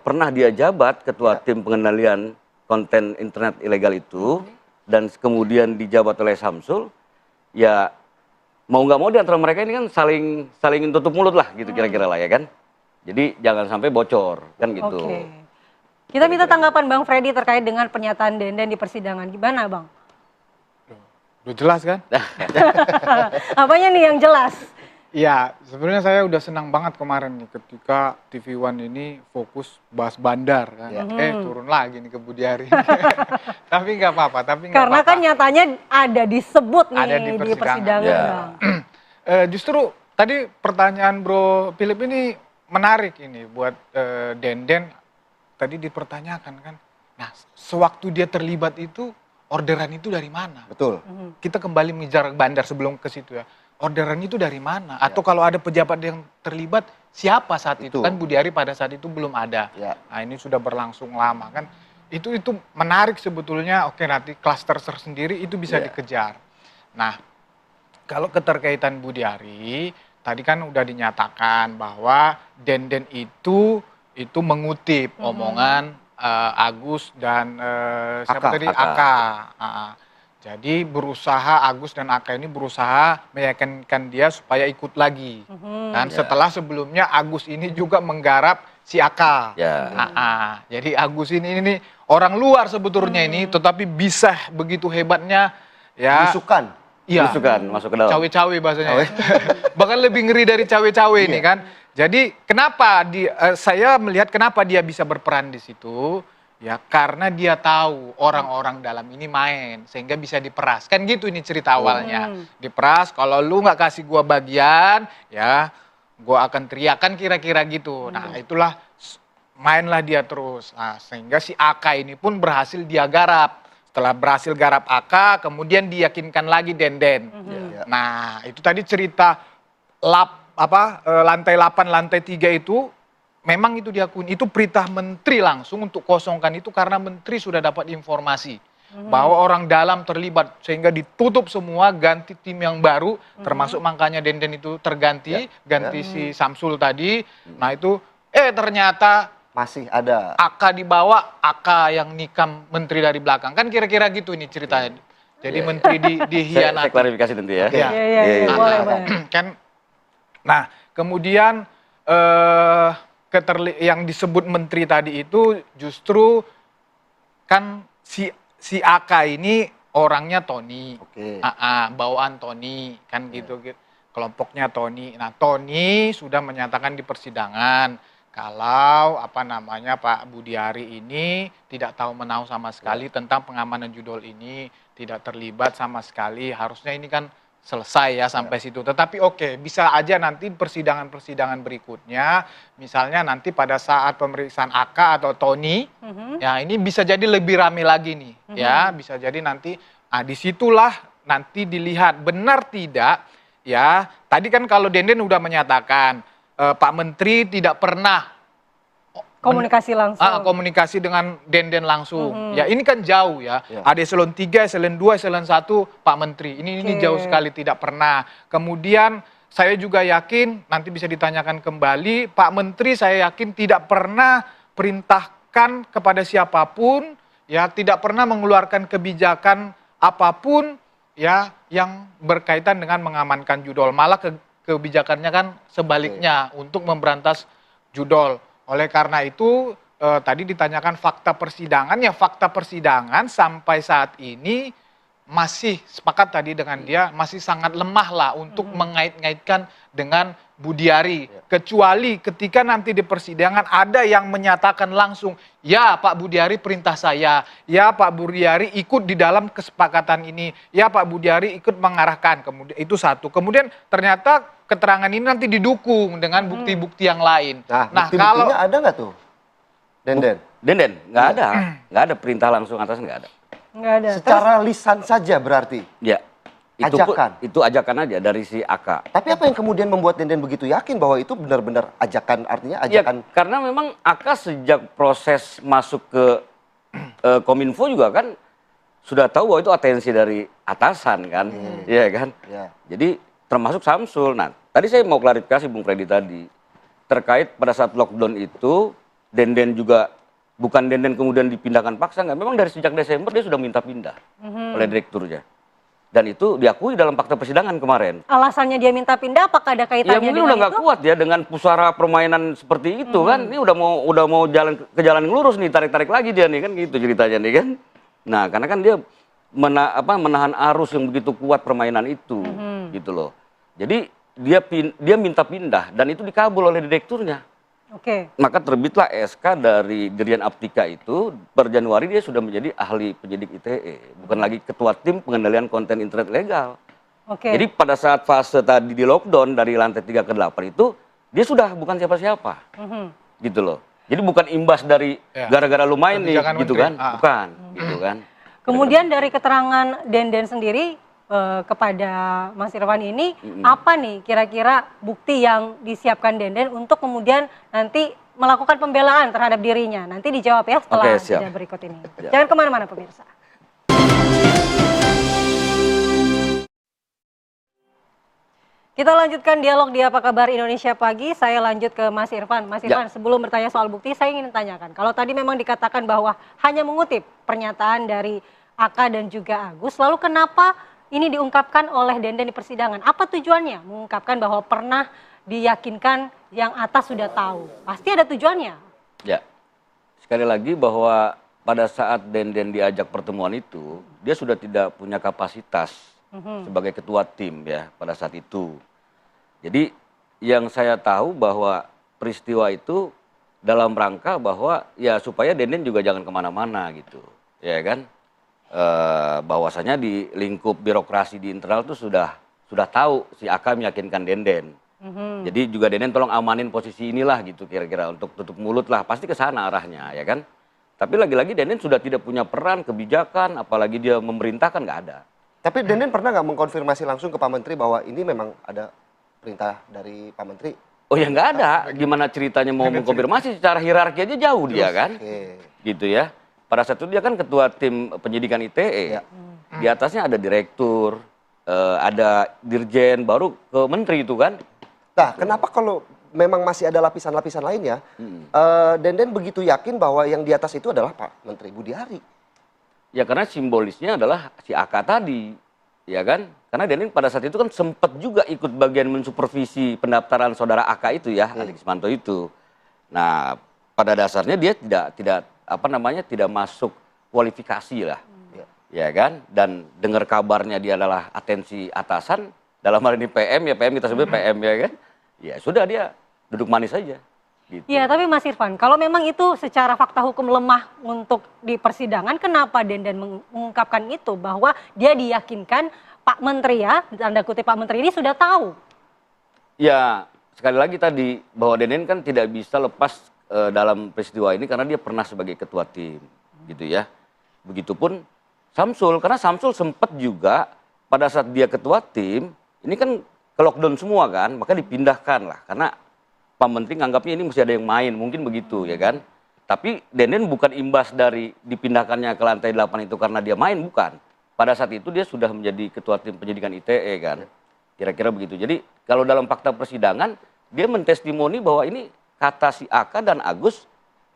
pernah dia jabat ketua tim pengendalian konten internet ilegal itu dan kemudian dijabat oleh Samsul, ya mau nggak mau di antara mereka ini kan saling tutup mulut lah gitu kira-kira lah ya kan. Jadi jangan sampai bocor kan gitu. Oke. Kita minta tanggapan Bang Freddy terkait dengan pernyataan Denden di persidangan. Gimana Bang? Udah jelas kan? Apanya nih yang jelas? Ya, sebenarnya saya udah senang banget kemarin nih ketika TV One ini fokus bahas bandar kan. Turun lagi nih ke Budiari. Tapi nggak apa-apa, Karena kan nyatanya ada disebut nih Ada di di persidangan. Ya. Bang. Justru tadi pertanyaan Bro Philip ini menarik ini buat Denden. Tadi dipertanyakan kan. Nah, sewaktu dia terlibat itu orderan itu dari mana? Betul. Kita kembali mengejar bandar sebelum ke situ ya. Orderan itu dari mana? Atau kalau ada pejabat yang terlibat, siapa saat itu? Kan Budiari pada saat itu belum ada. Ya. Nah ini sudah berlangsung lama kan. Itu menarik sebetulnya. Oke nanti klaster tersendiri itu bisa dikejar. Nah kalau keterkaitan Budiari, tadi kan udah dinyatakan bahwa Denden itu mengutip omongan Agus dan siapa tadi? Aka. Jadi berusaha Agus dan Aka ini berusaha meyakinkan dia supaya ikut lagi. Dan setelah sebelumnya Agus ini juga menggarap si Aka. Jadi Agus ini orang luar sebetulnya ini, tetapi bisa begitu hebatnya ya. Tusukan. Iya. Tusukan, masuk ke dalam. Cawe-cawe bahasanya. Bahkan lebih ngeri dari cawe-cawe ini kan. Jadi kenapa saya melihat kenapa dia bisa berperan di situ? Ya karena dia tahu orang-orang dalam ini main sehingga bisa diperas. Kan gitu ini cerita awalnya. Diperas, kalau lu nggak kasih gua bagian, ya gua akan teriakan kira-kira gitu. Nah, itulah mainlah dia terus. Nah, sehingga si Aka ini pun berhasil dia garap. Setelah berhasil garap Aka, kemudian diyakinkan lagi Denden. Nah, itu tadi cerita lantai 8, lantai 3 itu memang itu diakui, itu perintah menteri langsung untuk kosongkan itu karena menteri sudah dapat informasi bahwa orang dalam terlibat sehingga ditutup semua, ganti tim yang baru, termasuk makanya Denden itu terganti, ganti si Samsul tadi. Nah itu, ternyata masih ada Aka dibawa, Aka yang nikam menteri dari belakang, kan kira-kira gitu ini ceritanya. Jadi menteri dihianati. Saya klarifikasi nanti ya. Boleh. Kan, nah kemudian yang disebut menteri tadi itu justru kan si Aka ini orangnya Tony, bawaan Tony kan gitu, kelompoknya Tony. Nah Tony sudah menyatakan di persidangan kalau Pak Budiari ini tidak tahu menahu sama sekali tentang pengamanan judol ini, tidak terlibat sama sekali. Harusnya ini kan selesai ya sampai situ. Tetapi bisa aja nanti persidangan-persidangan berikutnya, misalnya nanti pada saat pemeriksaan Aka atau Tony, ya ini bisa jadi lebih rame lagi nih, ya bisa jadi nanti, disitulah nanti dilihat benar tidak, ya tadi kan kalau Denden udah menyatakan Pak Menteri tidak pernah Komunikasi langsung. Komunikasi dengan Denden langsung. Ya ini kan jauh ya. Ada eselon 3, eselon 2, eselon 1 Pak Menteri. Ini jauh sekali tidak pernah. Kemudian saya juga yakin nanti bisa ditanyakan kembali, Pak Menteri saya yakin tidak pernah perintahkan kepada siapapun, ya tidak pernah mengeluarkan kebijakan apapun ya yang berkaitan dengan mengamankan judol. Malah kebijakannya kan sebaliknya untuk memberantas judol. Oleh karena itu tadi ditanyakan fakta persidangan, ya fakta persidangan sampai saat ini masih sepakat tadi dengan dia, masih sangat lemah lah untuk mengait-ngaitkan dengan Budiari. Kecuali ketika nanti di persidangan ada yang menyatakan langsung, ya Pak Budiari perintah saya, ya Pak Budiari ikut di dalam kesepakatan ini, ya Pak Budiari ikut mengarahkan, kemudian itu satu. Kemudian ternyata keterangan ini nanti didukung dengan bukti-bukti yang lain. Nah kalau ada nggak tuh, Denden, nggak ada perintah langsung atas, nggak ada. Nggak ada. Secara lisan saja berarti. Ya, itu ajakan aja dari si Aka. Tapi apa yang kemudian membuat Denden begitu yakin bahwa itu benar-benar ajakan, artinya ajakan? Ya, karena memang Aka sejak proses masuk ke Kominfo juga kan sudah tahu bahwa itu atensi dari atasan kan, iya kan. Jadi termasuk Samsul. Nah, tadi saya mau klarifikasi Bung Freddy tadi terkait pada saat lockdown itu Denden juga bukan Denden kemudian dipindahkan paksa, nggak. Memang dari sejak Desember dia sudah minta pindah oleh direkturnya. Dan itu diakui dalam fakta persidangan kemarin. Alasannya dia minta pindah, apakah ada kaitannya dengan itu? Ya mungkin udah nggak kuat ya dengan pusara permainan seperti itu kan. Ini udah mau jalan ke jalan yang lurus nih, tarik-tarik lagi dia nih kan, gitu ceritanya nih kan. Nah karena kan dia menahan arus yang begitu kuat permainan itu, gitu loh. Jadi dia minta pindah dan itu dikabul oleh direkturnya. Maka terbitlah SK dari Dirjen Aptika itu, per Januari dia sudah menjadi ahli penyidik ITE, bukan lagi ketua tim pengendalian konten internet legal. Jadi pada saat fase tadi di lockdown dari lantai 3 ke 8 itu, dia sudah bukan siapa-siapa. Gitu loh. Jadi bukan imbas dari gara-gara lu main nih, gitu kan. Bukan, gitu kan. Kemudian dari keterangan Denden sendiri kepada Mas Irfan ini, apa nih kira-kira bukti yang disiapkan Denden untuk kemudian nanti melakukan pembelaan terhadap dirinya? Nanti dijawab ya setelah jeda berikut ini. Jangan kemana-mana pemirsa. Kita lanjutkan dialog di Apa Kabar Indonesia Pagi. Saya lanjut ke Mas Irfan. Mas Irfan, sebelum bertanya soal bukti, saya ingin tanyakan. Kalau tadi memang dikatakan bahwa hanya mengutip pernyataan dari Aka dan juga Agus. Lalu kenapa ini diungkapkan oleh Denden di persidangan? Apa tujuannya mengungkapkan bahwa pernah diyakinkan yang atas sudah tahu? Pasti ada tujuannya. Ya, sekali lagi bahwa pada saat Denden diajak pertemuan itu, dia sudah tidak punya kapasitas sebagai ketua tim ya pada saat itu. Jadi yang saya tahu bahwa peristiwa itu dalam rangka bahwa ya supaya Denden juga jangan kemana-mana gitu, ya kan? Bahwasanya di lingkup birokrasi di internal itu sudah tahu si Aka meyakinkan Denden. Jadi juga Denden tolong amanin posisi inilah gitu kira-kira untuk tutup mulut lah, pasti ke sana arahnya ya kan. Tapi lagi-lagi Denden sudah tidak punya peran kebijakan, apalagi dia memerintahkan nggak ada. Tapi Denden pernah nggak mengkonfirmasi langsung ke Pak Menteri bahwa ini memang ada perintah dari Pak Menteri? Oh ya nggak ada, gimana ceritanya mau mengkonfirmasi secara hierarki aja jauh dia kan. Gitu ya. Pada saat itu dia kan ketua tim penyidikan ITE. Di atasnya ada direktur, ada dirjen, baru ke menteri itu kan. Nah, kenapa kalau memang masih ada lapisan-lapisan lainnya, Denden begitu yakin bahwa yang di atas itu adalah Pak Menteri Budiari? Ya karena simbolisnya adalah si Aka tadi, ya kan? Karena Denden pada saat itu kan sempat juga ikut bagian mensupervisi pendaftaran saudara Aka itu ya, Adi Kismanto itu. Nah, pada dasarnya dia tidak masuk kualifikasi lah, ya kan? Dan dengar kabarnya dia adalah atensi atasan, dalam hal ini PM ya PM kita sebut PM ya kan? Ya sudah dia duduk manis saja. Gitu. Ya, tapi Mas Irfan, kalau memang itu secara fakta hukum lemah untuk di persidangan, kenapa Denden mengungkapkan itu bahwa dia diyakinkan Pak Menteri ya, tanda kutip Pak Menteri ini sudah tahu? Ya, sekali lagi tadi bahwa Denden kan tidak bisa lepas dalam peristiwa ini karena dia pernah sebagai ketua tim, gitu ya. Begitupun Samsul, karena Samsul sempat juga pada saat dia ketua tim, ini kan ke lockdown semua kan, maka dipindahkan lah karena Pak Menteri nganggapnya ini mesti ada yang main, mungkin begitu ya kan. Tapi Denden bukan imbas dari dipindahkannya ke lantai 8 itu karena dia main, bukan. Pada saat itu dia sudah menjadi ketua tim penyidikan ITE kan. Kira-kira begitu. Jadi kalau dalam fakta persidangan, dia mentestimoni bahwa ini kata si Aka dan Agus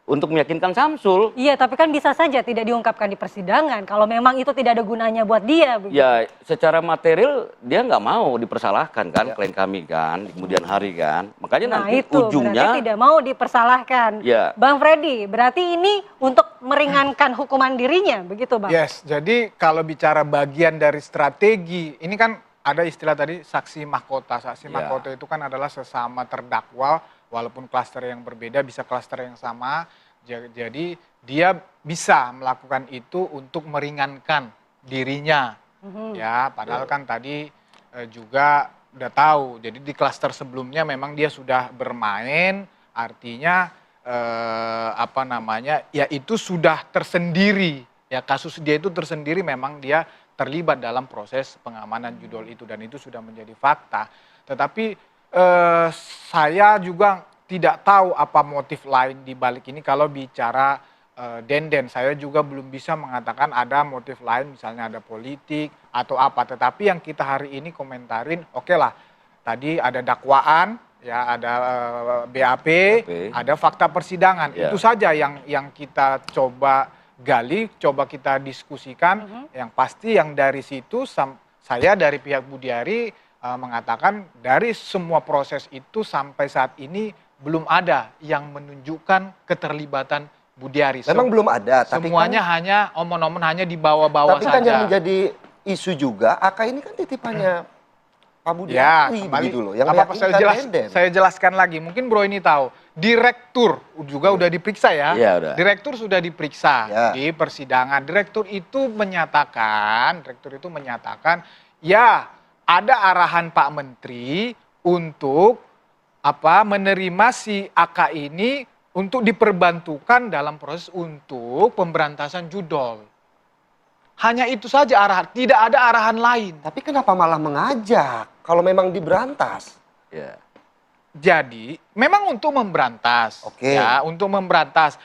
untuk meyakinkan Samsul. Iya, tapi kan bisa saja tidak diungkapkan di persidangan kalau memang itu tidak ada gunanya buat dia. Begitu. Ya, secara material dia nggak mau dipersalahkan kan, klien kami kan, di kemudian hari kan. Makanya nanti itu, ujungnya berarti tidak mau dipersalahkan. Ya. Bang Freddy, berarti ini untuk meringankan hukuman dirinya, begitu Bang? Yes, jadi kalau bicara bagian dari strategi, ini kan ada istilah tadi saksi mahkota. Saksi mahkota itu kan adalah sesama terdakwa, walaupun klaster yang berbeda bisa klaster yang sama. Jadi dia bisa melakukan itu untuk meringankan dirinya. Ya, padahal kan tadi juga udah tahu. Jadi di klaster sebelumnya memang dia sudah bermain, artinya ya itu sudah tersendiri. Ya, kasus dia itu tersendiri, memang dia terlibat dalam proses pengamanan judul itu dan itu sudah menjadi fakta. Tetapi saya juga tidak tahu apa motif lain di balik ini. Kalau bicara Denden, saya juga belum bisa mengatakan ada motif lain, misalnya ada politik atau apa. Tetapi yang kita hari ini komentarin, oke lah, tadi ada dakwaan, ya ada BAP, ada fakta persidangan. Itu saja yang kita coba gali, coba kita diskusikan. Yang pasti yang dari situ saya dari pihak Budiari mengatakan dari semua proses itu sampai saat ini belum ada yang menunjukkan keterlibatan Budiari. Memang belum ada. Tapi semuanya kan, hanya omon-omon, hanya dibawa-bawa saja. Tapi kan yang menjadi isu juga, Aka ini kan titipannya Pak Budiari, begitu loh. Yang saya jelaskan lagi, mungkin Bro ini tahu. Direktur juga udah diperiksa ya. Udah. Direktur sudah diperiksa di persidangan. Direktur itu menyatakan, ya ada arahan Pak Menteri untuk menerima si Aka ini untuk diperbantukan dalam proses untuk pemberantasan judol. Hanya itu saja arahan, tidak ada arahan lain. Tapi kenapa malah mengajak kalau memang diberantas? Ya. Jadi memang untuk memberantas, ya, untuk memberantas.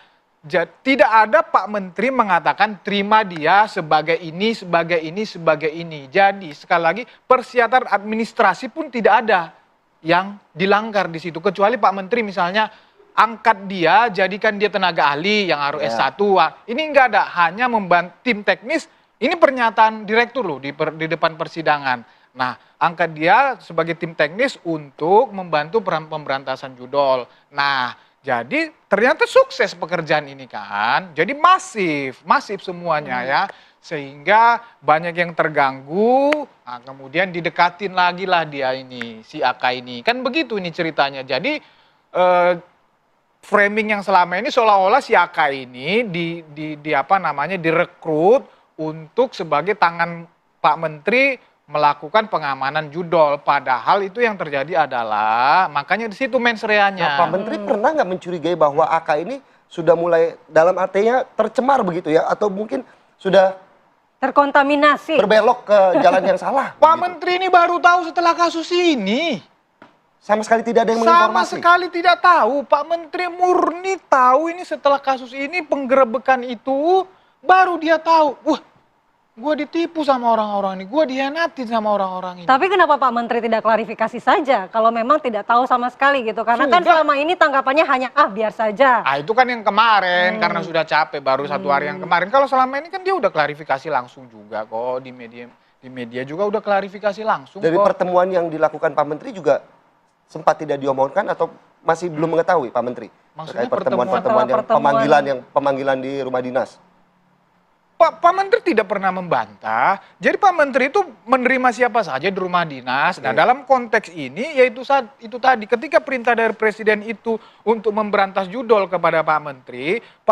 Tidak ada Pak Menteri mengatakan terima dia sebagai ini, sebagai ini, sebagai ini. Jadi sekali lagi persyaratan administrasi pun tidak ada yang dilanggar di situ. Kecuali Pak Menteri misalnya angkat dia, jadikan dia tenaga ahli yang harus S1. Ini enggak ada, hanya membantu tim teknis Ini pernyataan direktur loh di depan persidangan. Nah, angkat dia sebagai tim teknis untuk membantu pemberantasan judol. Nah, jadi ternyata sukses pekerjaan ini kan. Jadi masif semuanya ya. Sehingga banyak yang terganggu, nah kemudian didekatin lagi lah dia ini, si Aka ini. Kan begitu ini ceritanya. Jadi framing yang selama ini seolah-olah si Aka ini direkrut untuk sebagai tangan Pak Menteri melakukan pengamanan judol. Padahal itu yang terjadi adalah, makanya di situ mensreanya. Nah, Pak Menteri pernah nggak mencurigai bahwa Aka ini sudah mulai dalam artinya tercemar begitu ya? Atau mungkin sudah terkontaminasi, berbelok ke jalan yang salah? Pak Menteri ini baru tahu setelah kasus ini. Sama sekali tidak ada yang menginformasi? Sama sekali tidak tahu. Pak Menteri murni tahu ini setelah kasus ini, penggerebekan itu, baru dia tahu. Wah, gue ditipu sama orang-orang ini, gue dihianatin sama orang-orang ini. Tapi kenapa Pak Menteri tidak klarifikasi saja kalau memang tidak tahu sama sekali gitu? Karena kan selama ini tanggapannya hanya biar saja. Itu kan yang kemarin karena sudah capek baru 1 hari yang kemarin. Kalau selama ini kan dia udah klarifikasi langsung juga kok di media juga udah klarifikasi langsung. Dari pertemuan yang dilakukan Pak Menteri juga sempat tidak diomongkan atau masih belum mengetahui Pak Menteri? Maksudnya terkait pertemuan-pertemuan yang pemanggilan di rumah dinas? Pak Menteri tidak pernah membantah. Jadi Pak Menteri itu menerima siapa saja di rumah dinas. Nah, dalam konteks ini yaitu itu tadi, ketika perintah dari Presiden itu untuk memberantas judol kepada Pak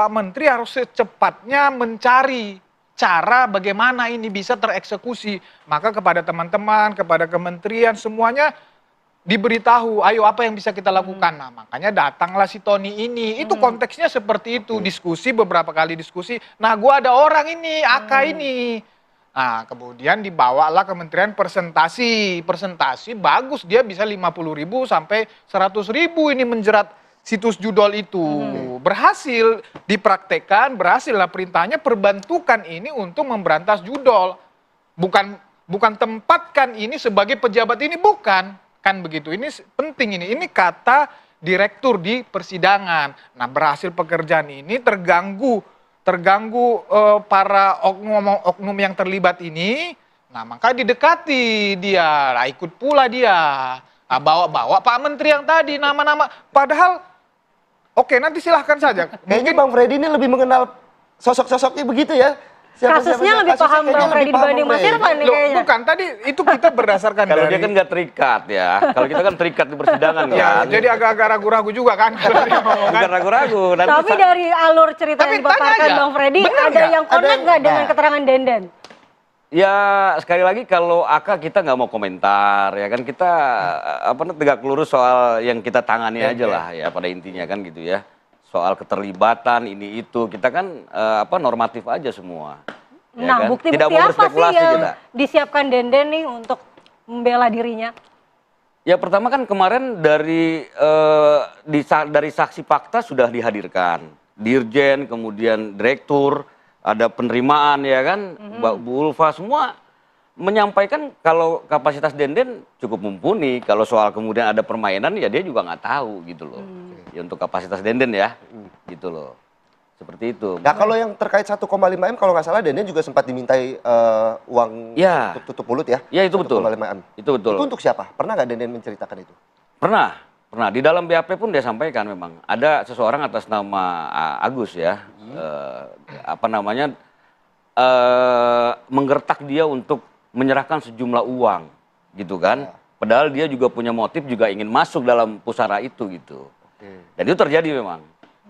Menteri harus secepatnya mencari cara bagaimana ini bisa tereksekusi. Maka kepada teman-teman, kepada kementerian semuanya diberitahu, ayo apa yang bisa kita lakukan. Nah, makanya datanglah si Tony ini. Itu konteksnya seperti itu, diskusi, beberapa kali diskusi. Nah, gua ada orang ini, Aka ini. Nah, kemudian dibawalah kementerian presentasi bagus, dia bisa 50.000 sampai 100.000 ini menjerat situs judol itu. Berhasil dipraktekkan, berhasillah perintahnya perbantukan ini untuk memberantas judol. Bukan tempatkan ini sebagai pejabat ini, bukan. Kan begitu, ini penting ini kata direktur di persidangan. Nah, berhasil pekerjaan ini terganggu para oknum yang terlibat ini. Nah, maka didekati dia, nah, ikut pula dia. Nah, bawa Pak Menteri yang tadi nama-nama, padahal oke, nanti silahkan saja. Kayaknya Bang Freddy ini lebih mengenal sosok-sosoknya begitu ya? Kasusnya lebih paham Bang Freddy dibanding Mas Irfan nih kayaknya. Bukan, tadi itu kita berdasarkan kalau dia kan nggak terikat ya. Kalau kita kan terikat di persidangan ya, kan. jadi agak-agak ragu-ragu juga kan. Bukan ragu-ragu. Tapi dari alur cerita yang dipaparkan Bang Freddy, ada yang connect nggak dengan keterangan Denden? Ya sekali lagi kalau Aka kita nggak mau komentar ya kan, kita tegak lurus soal yang kita tangani aja lah ya pada intinya kan gitu ya. Soal keterlibatan ini itu kita kan normatif aja semua. Ya Nah, kan? bukti-bukti Tidak mau apa sih berspekulasi yang kita. disiapkan Denden nih untuk membela dirinya? Ya pertama kan kemarin dari saksi fakta sudah dihadirkan. Dirjen, kemudian direktur, ada penerimaan ya kan, Bu Ulfa, semua menyampaikan kalau kapasitas Denden cukup mumpuni. Kalau soal kemudian ada permainan ya dia juga nggak tahu gitu loh. Ya untuk kapasitas Denden ya, gitu loh. Seperti itu. Nah kalau yang terkait 1,5 M kalau nggak salah Denden juga sempat dimintai uang untuk tutup mulut ya? Ya itu betul. 1,5 M. Itu betul. Itu untuk siapa? Pernah nggak Denden menceritakan itu? Pernah. Di dalam BAP pun dia sampaikan memang. Ada seseorang atas nama Agus ya. Menggertak dia untuk menyerahkan sejumlah uang gitu kan. Padahal dia juga punya motif juga ingin masuk dalam pusara itu gitu. Dan itu terjadi memang.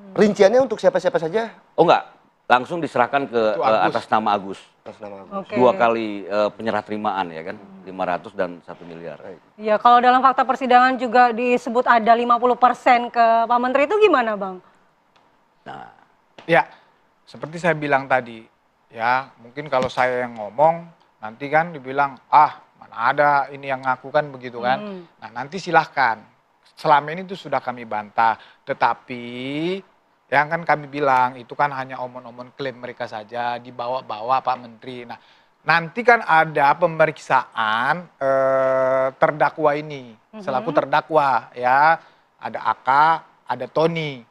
Rinciannya untuk siapa-siapa saja? Oh enggak, langsung diserahkan ke atas nama Agus. Atas nama Agus. 2 kali penyerah terimaan ya kan, 500 dan 1 miliar. Ya kalau dalam fakta persidangan juga disebut ada 50% ke Pak Menteri, itu gimana Bang? Nah, ya seperti saya bilang tadi, ya mungkin kalau saya yang ngomong nanti kan dibilang mana ada ini yang ngaku kan begitu kan. Nah nanti silahkan. Selama ini itu sudah kami bantah, tetapi yang kan kami bilang itu kan hanya omon-omon klaim mereka saja, dibawa-bawa Pak Menteri. Nah nanti kan ada pemeriksaan terdakwa ini, selaku terdakwa ya, ada Aka, ada Tony,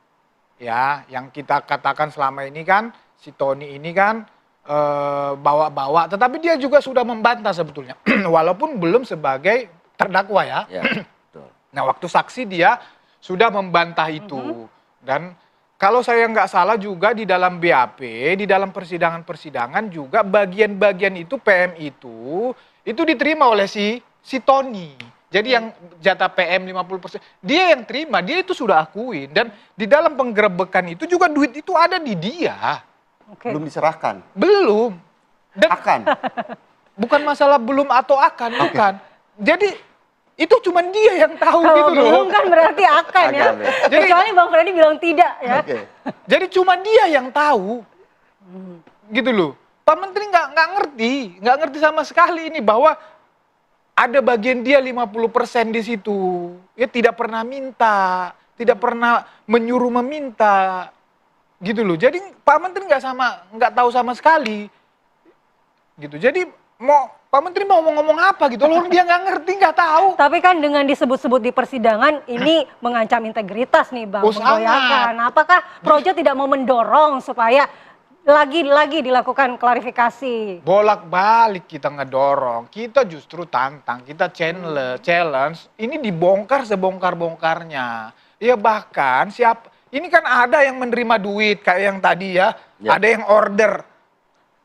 ya yang kita katakan selama ini kan si Tony ini kan bawa-bawa, tetapi dia juga sudah membantah sebetulnya, walaupun belum sebagai terdakwa ya. Betul. Nah, waktu saksi dia sudah membantah itu. Dan kalau saya nggak salah juga di dalam BAP, di dalam persidangan-persidangan juga bagian-bagian itu PM itu diterima oleh si Tony. Jadi yang jatah PM 50%, dia yang terima, dia itu sudah akuin. Dan di dalam penggerebekan itu juga duit itu ada di dia. Belum diserahkan? Belum. Dan akan? Bukan masalah belum atau akan, bukan. Jadi itu cuma dia yang tahu Kalau gitu loh. belum kan berarti akan ya. Jadi, Kecuali Bang Freddy bilang tidak ya. Jadi cuma dia yang tahu. Gitu loh. Pak Menteri nggak ngerti sama sekali ini bahwa ada bagian dia 50% di situ. Ya tidak pernah minta, tidak pernah menyuruh meminta. Gitu loh. Jadi Pak Menteri nggak tahu sama sekali. Gitu. Jadi Pak Menteri mau ngomong apa gitu loh, dia nggak ngerti, nggak tahu. Tapi kan dengan disebut-sebut di persidangan ini mengancam integritas nih Bang, menggoyahkan. Apakah Projo tidak mau mendorong supaya lagi-lagi dilakukan klarifikasi? Bolak-balik kita ngedorong, kita justru tantang, kita challenge, ini dibongkar sebongkar-bongkarnya. Ya bahkan ini kan ada yang menerima duit kayak yang tadi ya, ada yang order.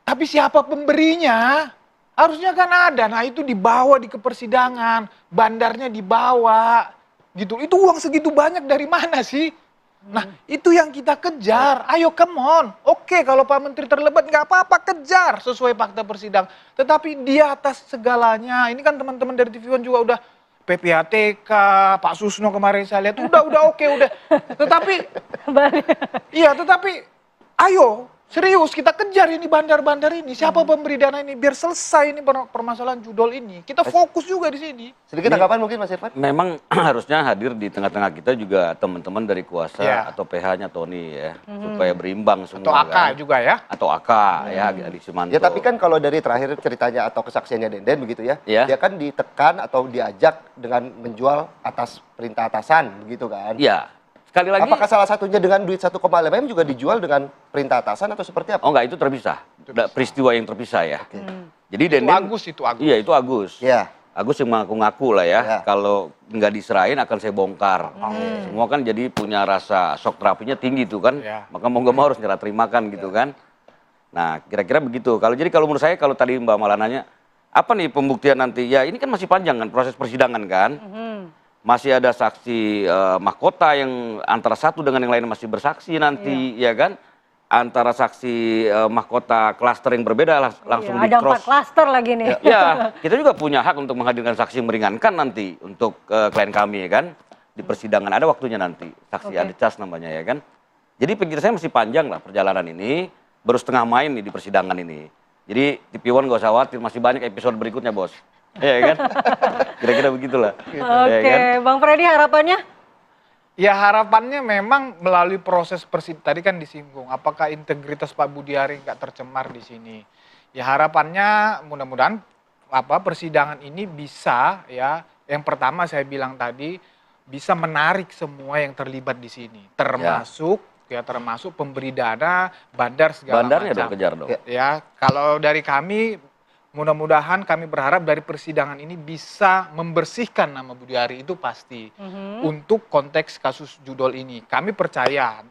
Tapi siapa pemberinya? Harusnya kan ada. Nah itu dibawa ke persidangan, bandarnya dibawa, gitu. Itu uang segitu banyak dari mana sih? Nah itu yang kita kejar. Ayo come on. Oke kalau Pak Menteri terlibat nggak apa-apa, kejar sesuai fakta persidangan. Tetapi di atas segalanya, ini kan teman-teman dari TV One juga udah PPATK, Pak Susno kemarin saya lihat udah oke udah. Tetapi tetapi ayo serius kita kejar ini bandar-bandar ini. Siapa pemberi dana ini biar selesai ini permasalahan judol ini. Kita fokus juga di sini. Sedikit tanggapan mungkin Mas Irfan? Memang harusnya hadir di tengah-tengah kita juga teman-teman dari kuasa atau PH-nya Tony ya, supaya berimbang semua. Atau AK juga ya? Atau AK ya, Adi Sumanto. Ya tapi kan kalau dari terakhir ceritanya atau kesaksiannya Denden begitu ya, dia kan ditekan atau diajak dengan menjual atas perintah atasan begitu kan? Iya. Sekali lagi, apakah salah satunya dengan duit 1,5 M juga dijual dengan perintah atasan atau seperti apa? Oh enggak, itu terpisah. Peristiwa yang terpisah ya. Jadi Denden, itu Agus. Iya, itu Agus. Iya. Agus yang mengaku-ngaku lah ya. Kalau nggak diserahin akan saya bongkar. Semua kan jadi punya rasa shock terapinya tinggi tuh kan. Maka mau nggak mau harus nyerah terimakan gitu kan. Nah, kira-kira begitu. Kalau menurut saya, kalau tadi Mbak Mala nanya, apa nih pembuktian nanti? Ya ini kan masih panjang kan proses persidangan kan. Masih ada saksi mahkota yang antara satu dengan yang lain masih bersaksi nanti, ya kan? Antara saksi mahkota klaster yang berbeda langsung di cross. Ada 4 klaster lagi nih. Ya, kita juga punya hak untuk menghadirkan saksi yang meringankan nanti untuk klien kami, ya kan? Di persidangan ada waktunya nanti, saksi ada cas namanya, ya kan? Jadi pikir saya masih panjang lah perjalanan ini, baru setengah main nih di persidangan ini. Jadi TV One gak usah khawatir, masih banyak episode berikutnya, Bos. Ya kan? Kira-kira begitulah. Oke, ya kan? Bang Freddy harapannya? Ya harapannya memang melalui proses tadi kan disinggung, apakah integritas Pak Budiari nggak tercemar di sini. Ya harapannya mudah-mudahan persidangan ini bisa ya, yang pertama saya bilang tadi, bisa menarik semua yang terlibat di sini, termasuk termasuk pemberi dana, bandar segala Bandarnya macam. dong, kejar dong. Ya, kalau dari kami mudah-mudahan kami berharap dari persidangan ini bisa membersihkan nama Budiari itu pasti. Untuk konteks kasus judol ini. Kami percaya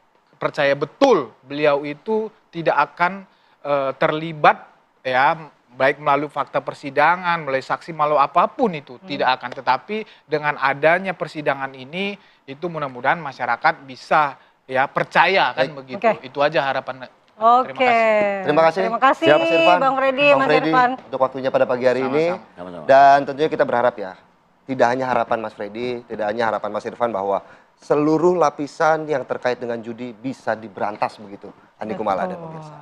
betul beliau itu tidak akan terlibat ya, baik melalui fakta persidangan, melalui saksi, melalui apapun itu. Tidak akan, tetapi dengan adanya persidangan ini, itu mudah-mudahan masyarakat bisa ya percaya kan begitu. Itu aja harapan. Oke. Terima kasih. Terima kasih Mas Irfan, Bang Freddy, Mas Irfan. untuk waktunya pada pagi hari ini. Dan tentunya kita berharap ya, tidak hanya harapan Mas Freddy, tidak hanya harapan Mas Irfan bahwa seluruh lapisan yang terkait dengan judi bisa diberantas begitu. Andi Kumala dan pemirsa.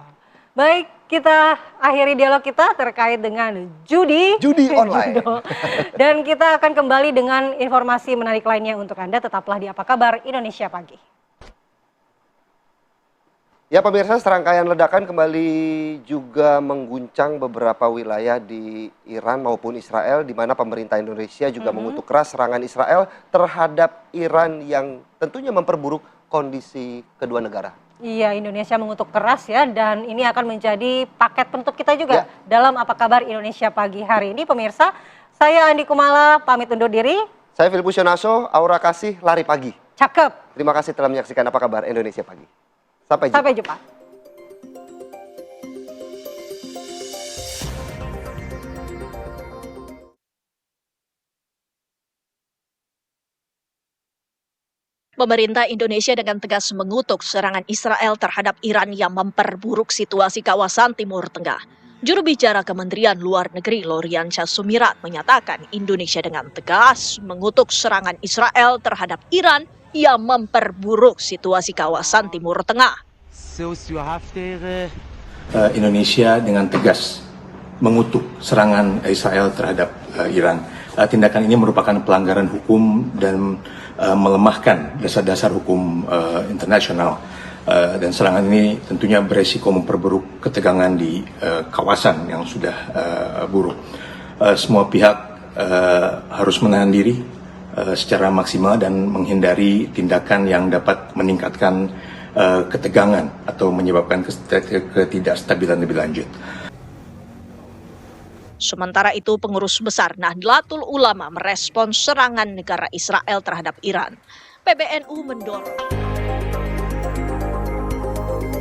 Baik, kita akhiri dialog kita terkait dengan judi online. Dan kita akan kembali dengan informasi menarik lainnya untuk Anda. Tetaplah di Apa Kabar Indonesia Pagi. Ya pemirsa, serangkaian ledakan kembali juga mengguncang beberapa wilayah di Iran maupun Israel, di mana pemerintah Indonesia juga mengutuk keras serangan Israel terhadap Iran yang tentunya memperburuk kondisi kedua negara. Iya, Indonesia mengutuk keras ya, dan ini akan menjadi paket penutup kita juga dalam Apa Kabar Indonesia pagi hari ini. Pemirsa, saya Andi Kumala pamit undur diri. Saya Filipus Yonaso, Aura Kasih, Lari Pagi. Cakep. Terima kasih telah menyaksikan Apa Kabar Indonesia pagi. Sampai jumpa. Sampai jumpa. Pemerintah Indonesia dengan tegas mengutuk serangan Israel terhadap Iran yang memperburuk situasi kawasan Timur Tengah. Juru bicara Kementerian Luar Negeri Loriansyah Sumirat menyatakan Indonesia dengan tegas mengutuk serangan Israel terhadap Iran yang memperburuk situasi kawasan Timur Tengah. Indonesia dengan tegas mengutuk serangan Israel terhadap Iran. Tindakan ini merupakan pelanggaran hukum dan melemahkan dasar-dasar hukum internasional. Dan serangan ini tentunya beresiko memperburuk ketegangan di kawasan yang sudah buruk. Semua pihak harus menahan diri secara maksimal dan menghindari tindakan yang dapat meningkatkan ketegangan atau menyebabkan ketidakstabilan lebih lanjut. Sementara itu, pengurus besar Nahdlatul Ulama merespons serangan negara Israel terhadap Iran. PBNU mendorong